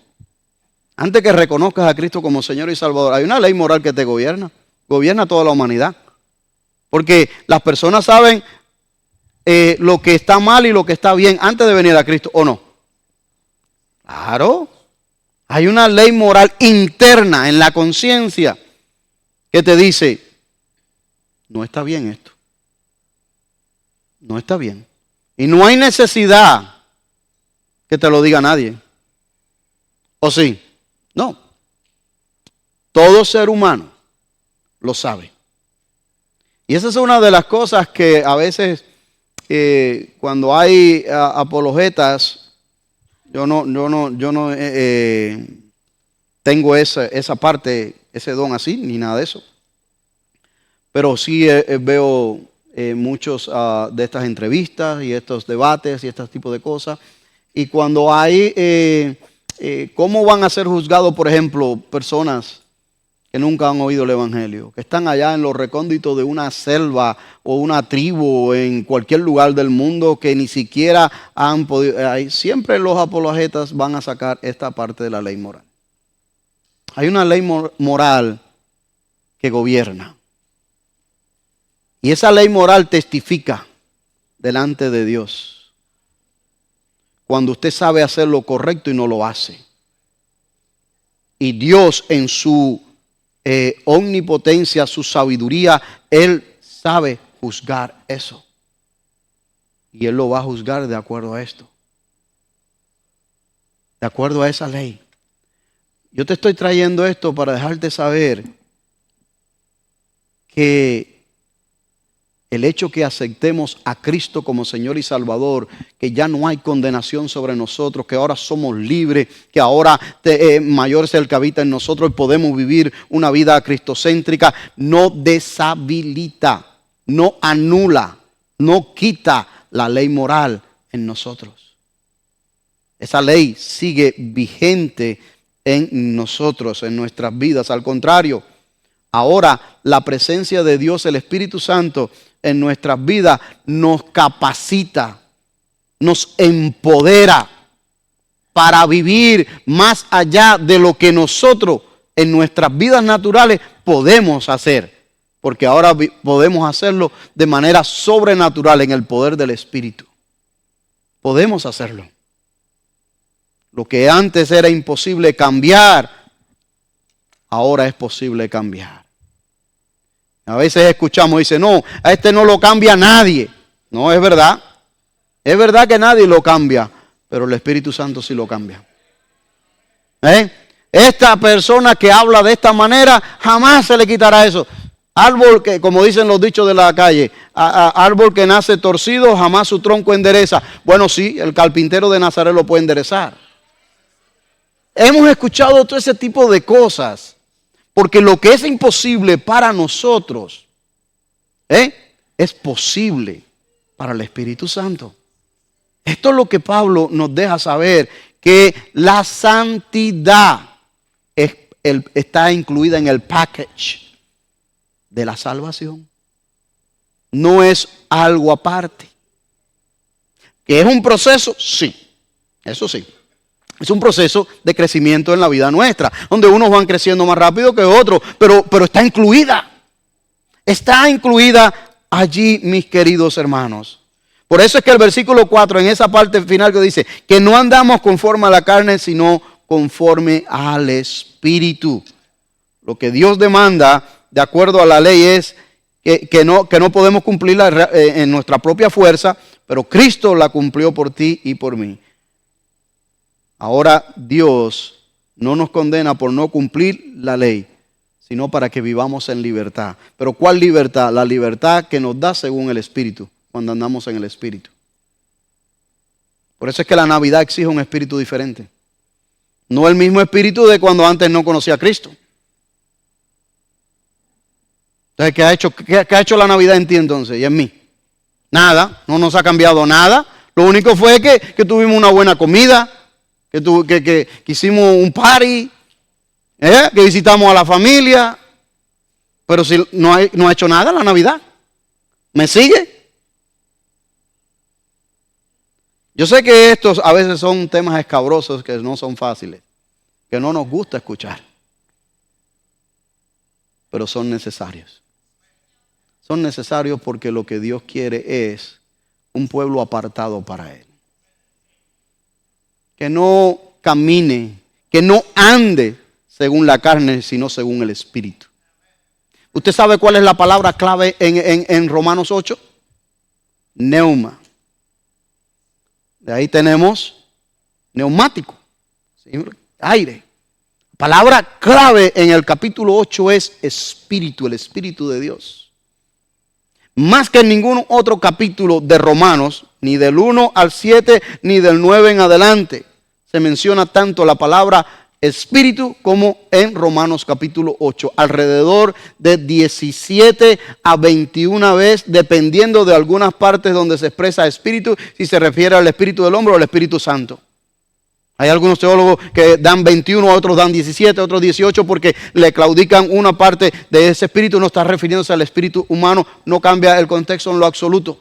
antes que reconozcas a Cristo como Señor y Salvador, hay una ley moral que te gobierna a toda la humanidad. Porque las personas saben lo que está mal y lo que está bien antes de venir a Cristo, ¿o no? Claro. Hay una ley moral interna en la conciencia que te dice, no está bien esto. No está bien. Y no hay necesidad que te lo diga nadie. ¿O sí? No. Todo ser humano lo sabe. Y esa es una de las cosas que a veces cuando hay apologetas, yo no tengo esa parte, ese don así, ni nada de eso. Pero sí veo muchos de estas entrevistas y estos debates y este tipo de cosas. Y cuando hay, ¿cómo van a ser juzgados, por ejemplo, personas que nunca han oído el Evangelio, que están allá en los recónditos de una selva o una tribu o en cualquier lugar del mundo que ni siquiera han podido? Siempre los apologetas van a sacar esta parte de la ley moral. Hay una ley moral que gobierna. Y esa ley moral testifica delante de Dios cuando usted sabe hacer lo correcto y no lo hace. Y Dios en su omnipotencia, su sabiduría, Él sabe juzgar eso. Y Él lo va a juzgar de acuerdo a esto. De acuerdo a esa ley. Yo te estoy trayendo esto para dejarte saber que El hecho que aceptemos a Cristo como Señor y Salvador, que ya no hay condenación sobre nosotros, que ahora somos libres, que ahora mayor es el que habita en nosotros y podemos vivir una vida cristocéntrica, no deshabilita, no anula, no quita la ley moral en nosotros. Esa ley sigue vigente en nosotros, en nuestras vidas. Al contrario, ahora la presencia de Dios, el Espíritu Santo, en nuestras vidas nos capacita, nos empodera para vivir más allá de lo que nosotros en nuestras vidas naturales podemos hacer. Porque ahora podemos hacerlo de manera sobrenatural en el poder del Espíritu. Podemos hacerlo. Lo que antes era imposible cambiar, ahora es posible cambiar. A veces escuchamos y dice, no, a este no lo cambia nadie. No, es verdad. Es verdad que nadie lo cambia, pero el Espíritu Santo sí lo cambia. Esta persona que habla de esta manera, jamás se le quitará eso. Árbol que, como dicen los dichos de la calle, árbol que nace torcido, jamás su tronco endereza. Bueno, sí, el carpintero de Nazaret lo puede enderezar. Hemos escuchado todo ese tipo de cosas. Porque lo que es imposible para nosotros, es posible para el Espíritu Santo. Esto es lo que Pablo nos deja saber, que la santidad está incluida en el package de la salvación. No es algo aparte. ¿Que es un proceso? Sí, eso sí. Es un proceso de crecimiento en la vida nuestra, donde unos van creciendo más rápido que otros, pero está incluida. Está incluida allí, mis queridos hermanos. Por eso es que el versículo 4, en esa parte final que dice, que no andamos conforme a la carne, sino conforme al Espíritu. Lo que Dios demanda, de acuerdo a la ley, es que no podemos cumplirla en nuestra propia fuerza, pero Cristo la cumplió por ti y por mí. Ahora Dios no nos condena por no cumplir la ley, sino para que vivamos en libertad. ¿Pero cuál libertad? La libertad que nos da según el Espíritu, cuando andamos en el Espíritu. Por eso es que la Navidad exige un espíritu diferente. No el mismo espíritu de cuando antes no conocía a Cristo. Entonces, ¿qué ha hecho la Navidad en ti entonces y en mí? Nada, no nos ha cambiado nada. Lo único fue que tuvimos una buena comida, que hicimos un party, que visitamos a la familia, pero si no ha hecho nada la Navidad. ¿Me sigue? Yo sé que estos a veces son temas escabrosos que no son fáciles, que no nos gusta escuchar, pero son necesarios. Son necesarios porque lo que Dios quiere es un pueblo apartado para Él. Que no camine, que no ande según la carne, sino según el Espíritu. ¿Usted sabe cuál es la palabra clave en Romanos 8? Neuma. De ahí tenemos neumático, ¿sí? Aire. Palabra clave en el capítulo 8 es Espíritu, el Espíritu de Dios. Más que en ningún otro capítulo de Romanos, ni del 1 al 7, ni del 9 en adelante, se menciona tanto la palabra Espíritu como en Romanos capítulo 8. Alrededor de 17 a 21 veces, dependiendo de algunas partes donde se expresa Espíritu, si se refiere al Espíritu del hombre o al Espíritu Santo. Hay algunos teólogos que dan 21, otros dan 17, otros 18 porque le claudican una parte de ese espíritu, no está refiriéndose al espíritu humano, no cambia el contexto en lo absoluto.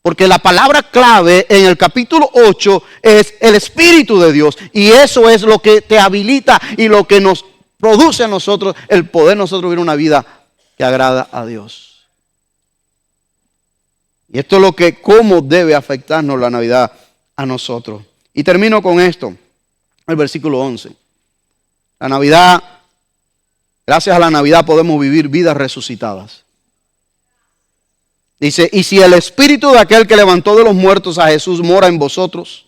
Porque la palabra clave en el capítulo 8 es el Espíritu de Dios y eso es lo que te habilita y lo que nos produce a nosotros el poder nosotros vivir una vida que agrada a Dios. Y esto es lo que, cómo debe afectarnos la Navidad a nosotros. Y termino con esto, el versículo 11. La Navidad, gracias a la Navidad podemos vivir vidas resucitadas. Dice, y si el espíritu de aquel que levantó de los muertos a Jesús mora en vosotros,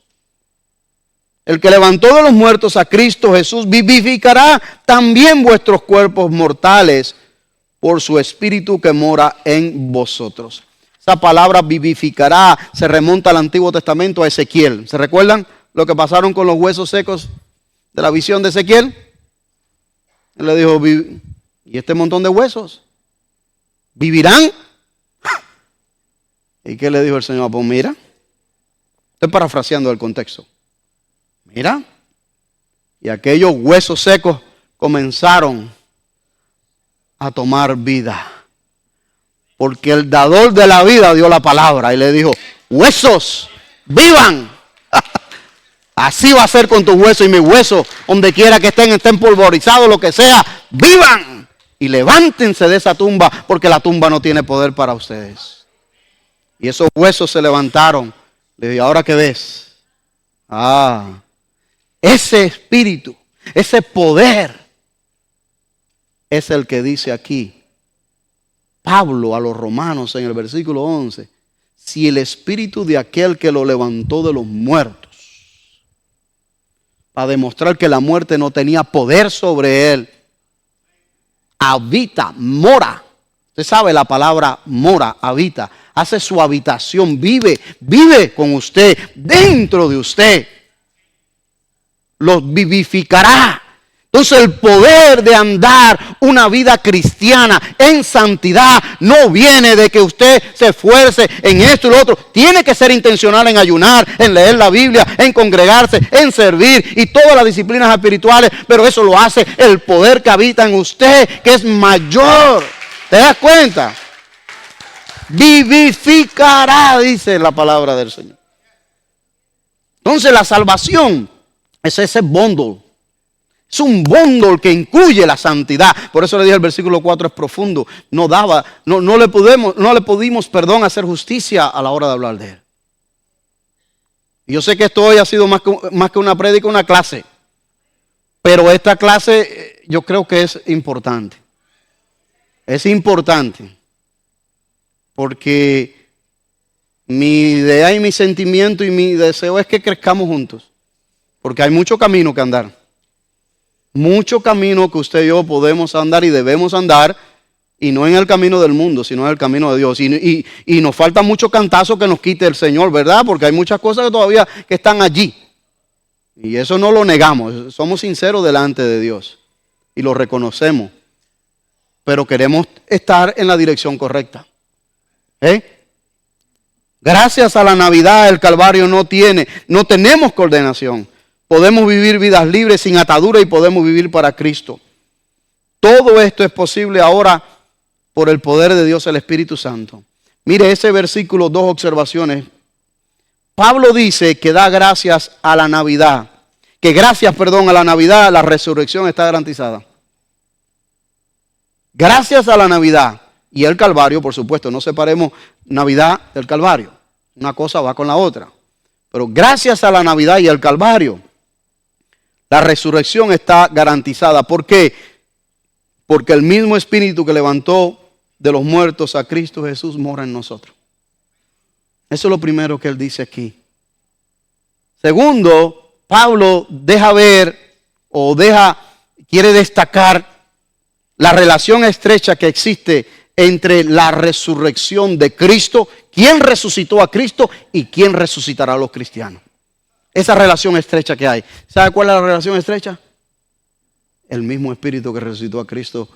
el que levantó de los muertos a Cristo Jesús vivificará también vuestros cuerpos mortales por su espíritu que mora en vosotros. Esa palabra vivificará se remonta al Antiguo Testamento, a Ezequiel. ¿Se recuerdan lo que pasaron con los huesos secos de la visión de Ezequiel? Él le dijo, ¿y este montón de huesos vivirán? ¿Y qué le dijo el Señor? Pues mira, estoy parafraseando el contexto. Mira, y aquellos huesos secos comenzaron a tomar vida. Porque el dador de la vida dio la palabra y le dijo, huesos, vivan. Así va a ser con tus huesos y mis huesos, donde quiera que estén pulverizados, lo que sea, vivan. Y levántense de esa tumba, porque la tumba no tiene poder para ustedes. Y esos huesos se levantaron. Le dije, ¿ahora qué ves? Ese espíritu, ese poder, es el que dice aquí Pablo a los romanos en el versículo 11. Si el espíritu de aquel que lo levantó de los muertos, para demostrar que la muerte no tenía poder sobre él, habita, mora. Usted sabe la palabra mora, habita, hace su habitación, vive con usted, dentro de usted. Los vivificará. Entonces el poder de andar una vida cristiana en santidad no viene de que usted se esfuerce en esto y lo otro. Tiene que ser intencional en ayunar, en leer la Biblia, en congregarse, en servir y todas las disciplinas espirituales. Pero eso lo hace el poder que habita en usted, que es mayor. ¿Te das cuenta? Vivificará, dice la palabra del Señor. Entonces la salvación es ese bundle. Es un bundle que incluye la santidad. Por eso le dije el versículo 4 es profundo. No le pudimos hacer justicia a la hora de hablar de él. Y yo sé que esto hoy ha sido más que una prédica, una clase. Pero esta clase yo creo que es importante. Es importante. Porque mi idea y mi sentimiento y mi deseo es que crezcamos juntos. Porque hay mucho camino que andar. Mucho camino que usted y yo podemos andar y debemos andar, y no en el camino del mundo, sino en el camino de Dios. Y nos falta mucho cantazo que nos quite el Señor, ¿verdad? Porque hay muchas cosas que todavía que están allí. Y eso no lo negamos, somos sinceros delante de Dios y lo reconocemos. Pero queremos estar en la dirección correcta. Gracias a la Navidad el Calvario no tenemos condenación. Podemos vivir vidas libres sin atadura y podemos vivir para Cristo. Todo esto es posible ahora por el poder de Dios, el Espíritu Santo. Mire ese versículo, 2 observaciones. Pablo dice que da gracias a la Navidad. Que gracias, a la Navidad la resurrección está garantizada. Gracias a la Navidad y el Calvario, por supuesto, no separemos Navidad del Calvario. Una cosa va con la otra. Pero gracias a la Navidad y al Calvario, la resurrección está garantizada. ¿Por qué? Porque el mismo Espíritu que levantó de los muertos a Cristo Jesús mora en nosotros. Eso es lo primero que él dice aquí. Segundo, Pablo quiere destacar la relación estrecha que existe entre la resurrección de Cristo, quién resucitó a Cristo y quién resucitará a los cristianos. Esa relación estrecha que hay. ¿Sabe cuál es la relación estrecha? El mismo Espíritu que resucitó a Cristo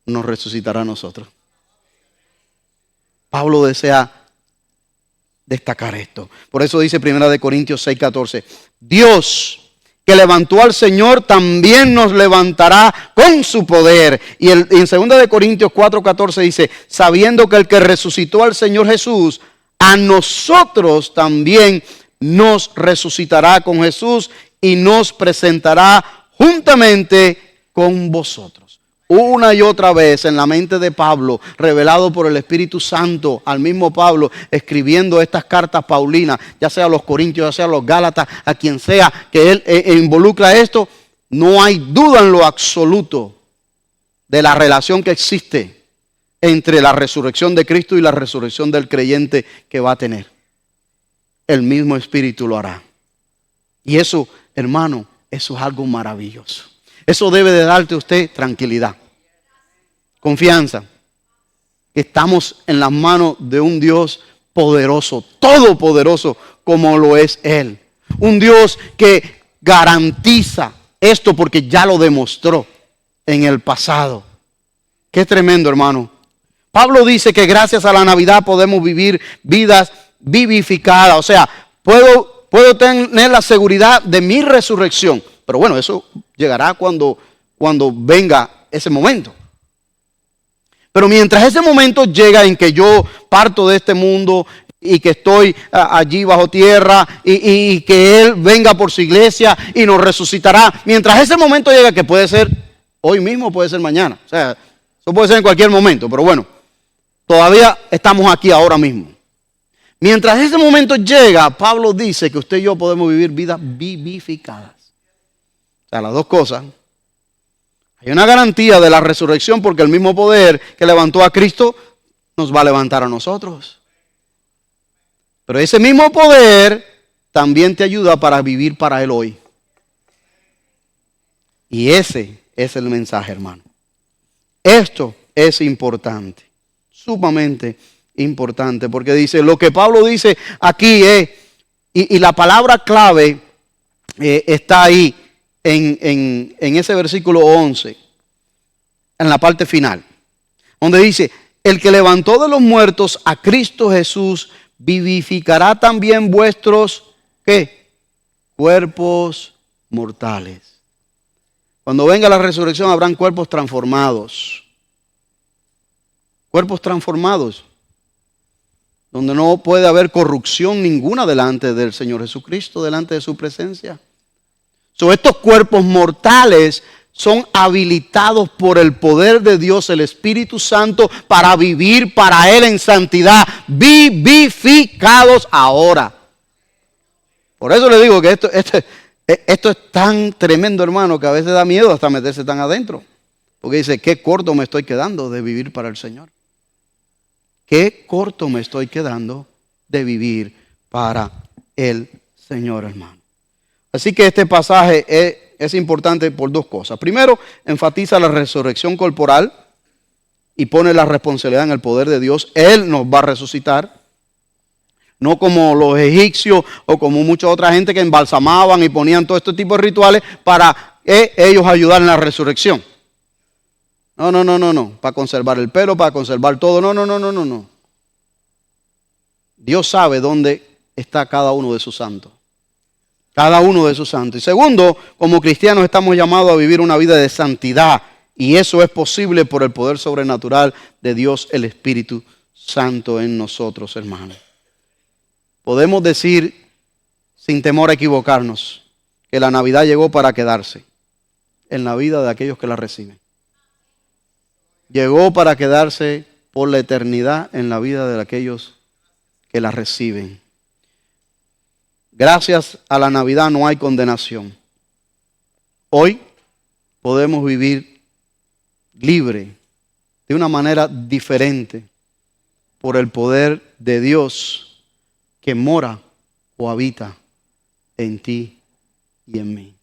nos resucitará a nosotros. Pablo desea destacar esto. Por eso dice 1 Corintios 6:14. Dios que levantó al Señor también nos levantará con su poder. Y en 2 Corintios 4:14 dice, sabiendo que el que resucitó al Señor Jesús, a nosotros también nos resucitará con Jesús y nos presentará juntamente con vosotros. Una y otra vez en la mente de Pablo, revelado por el Espíritu Santo, al mismo Pablo escribiendo estas cartas paulinas, ya sea a los Corintios, ya sea a los Gálatas, a quien sea que él involucra esto, no hay duda en lo absoluto de la relación que existe entre la resurrección de Cristo y la resurrección del creyente que va a tener. El mismo Espíritu lo hará. Y eso, hermano, eso es algo maravilloso. Eso debe de darte a usted tranquilidad. Confianza. Estamos en las manos de un Dios poderoso, todopoderoso, como lo es Él. Un Dios que garantiza esto porque ya lo demostró en el pasado. Qué tremendo, hermano. Pablo dice que gracias a la Navidad podemos vivir vidas vivificadas. O sea, puedo tener la seguridad de mi resurrección. Pero bueno, eso llegará cuando venga ese momento. Pero mientras ese momento llega en que yo parto de este mundo y que estoy allí bajo tierra y que Él venga por su iglesia y nos resucitará. Mientras ese momento llega, que puede ser hoy mismo, puede ser mañana. O sea, eso puede ser en cualquier momento, pero bueno, todavía estamos aquí ahora mismo. Mientras ese momento llega, Pablo dice que usted y yo podemos vivir vidas vivificadas. O sea, las dos cosas. Hay una garantía de la resurrección porque el mismo poder que levantó a Cristo nos va a levantar a nosotros. Pero ese mismo poder también te ayuda para vivir para Él hoy. Y ese es el mensaje, hermano. Esto es importante, sumamente importante, porque dice, lo que Pablo dice aquí es, y la palabra clave está ahí en ese versículo 11, en la parte final, donde dice, el que levantó de los muertos a Cristo Jesús, vivificará también vuestros, ¿qué? Cuerpos mortales. Cuando venga la resurrección habrán cuerpos transformados. Cuerpos transformados. Donde no puede haber corrupción ninguna delante del Señor Jesucristo, delante de su presencia. Estos cuerpos mortales son habilitados por el poder de Dios, el Espíritu Santo, para vivir para Él en santidad, vivificados ahora. Por eso le digo que esto es tan tremendo, hermano, que a veces da miedo hasta meterse tan adentro. Porque dice, qué corto me estoy quedando de vivir para el Señor. Qué corto me estoy quedando de vivir para el Señor, hermano. Así que este pasaje es importante por dos cosas. Primero, enfatiza la resurrección corporal y pone la responsabilidad en el poder de Dios. Él nos va a resucitar. No como los egipcios o como mucha otra gente que embalsamaban y ponían todo este tipo de rituales para ellos ayudar en la resurrección. No. Para conservar el pelo, para conservar todo. No. Dios sabe dónde está cada uno de sus santos. Cada uno de sus santos. Y segundo, como cristianos estamos llamados a vivir una vida de santidad. Y eso es posible por el poder sobrenatural de Dios, el Espíritu Santo en nosotros, hermanos. Podemos decir, sin temor a equivocarnos, que la Navidad llegó para quedarse en la vida de aquellos que la reciben. Llegó para quedarse por la eternidad en la vida de aquellos que la reciben. Gracias a la Navidad no hay condenación. Hoy podemos vivir libre, de una manera diferente, por el poder de Dios que mora o habita en ti y en mí.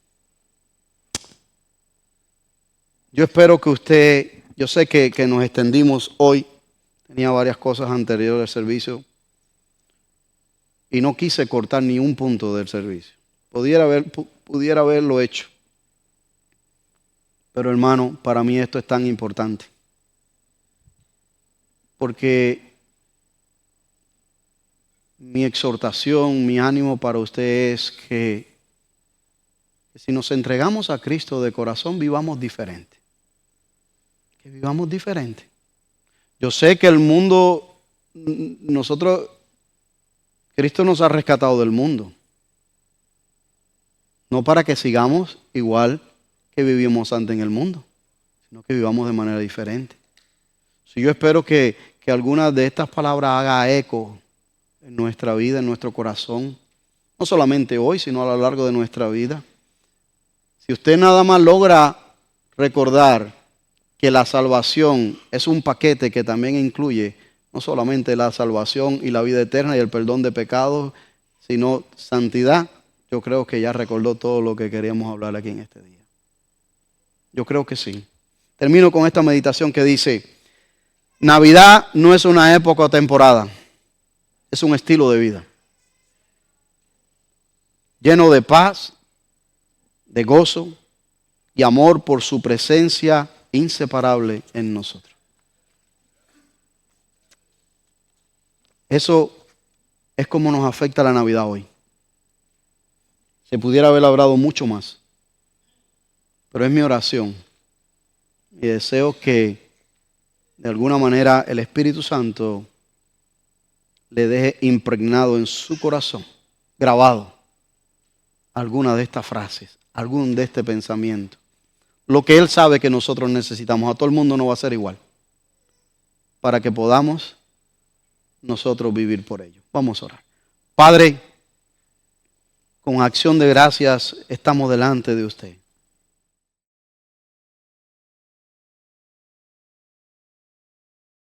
Yo espero que usted, yo sé que nos extendimos hoy, tenía varias cosas anteriores al servicio y no quise cortar ni un punto del servicio. Pudiera haberlo hecho. Pero hermano, para mí esto es tan importante. Porque mi exhortación, mi ánimo para usted es que si nos entregamos a Cristo de corazón, vivamos diferente. Que vivamos diferente. Yo sé que el mundo, Cristo nos ha rescatado del mundo. No para que sigamos igual que vivimos antes en el mundo, sino que vivamos de manera diferente. Si yo espero que alguna de estas palabras haga eco en nuestra vida, en nuestro corazón, no solamente hoy, sino a lo largo de nuestra vida. Si usted nada más logra recordar que la salvación es un paquete que también incluye no solamente la salvación y la vida eterna y el perdón de pecados, sino santidad, yo creo que ya recordó todo lo que queríamos hablar aquí en este día. Yo creo que sí. Termino con esta meditación que dice: Navidad no es una época o temporada, es un estilo de vida. Lleno de paz, de gozo y amor por su presencia inseparable en nosotros. Eso es como nos afecta la Navidad hoy. Se pudiera haber hablado mucho más, pero es mi oración y deseo que de alguna manera el Espíritu Santo le deje impregnado en su corazón, grabado, alguna de estas frases, algún de este pensamiento. Lo que Él sabe que nosotros necesitamos. A todo el mundo no va a ser igual. Para que podamos nosotros vivir por ello. Vamos a orar. Padre, con acción de gracias estamos delante de usted.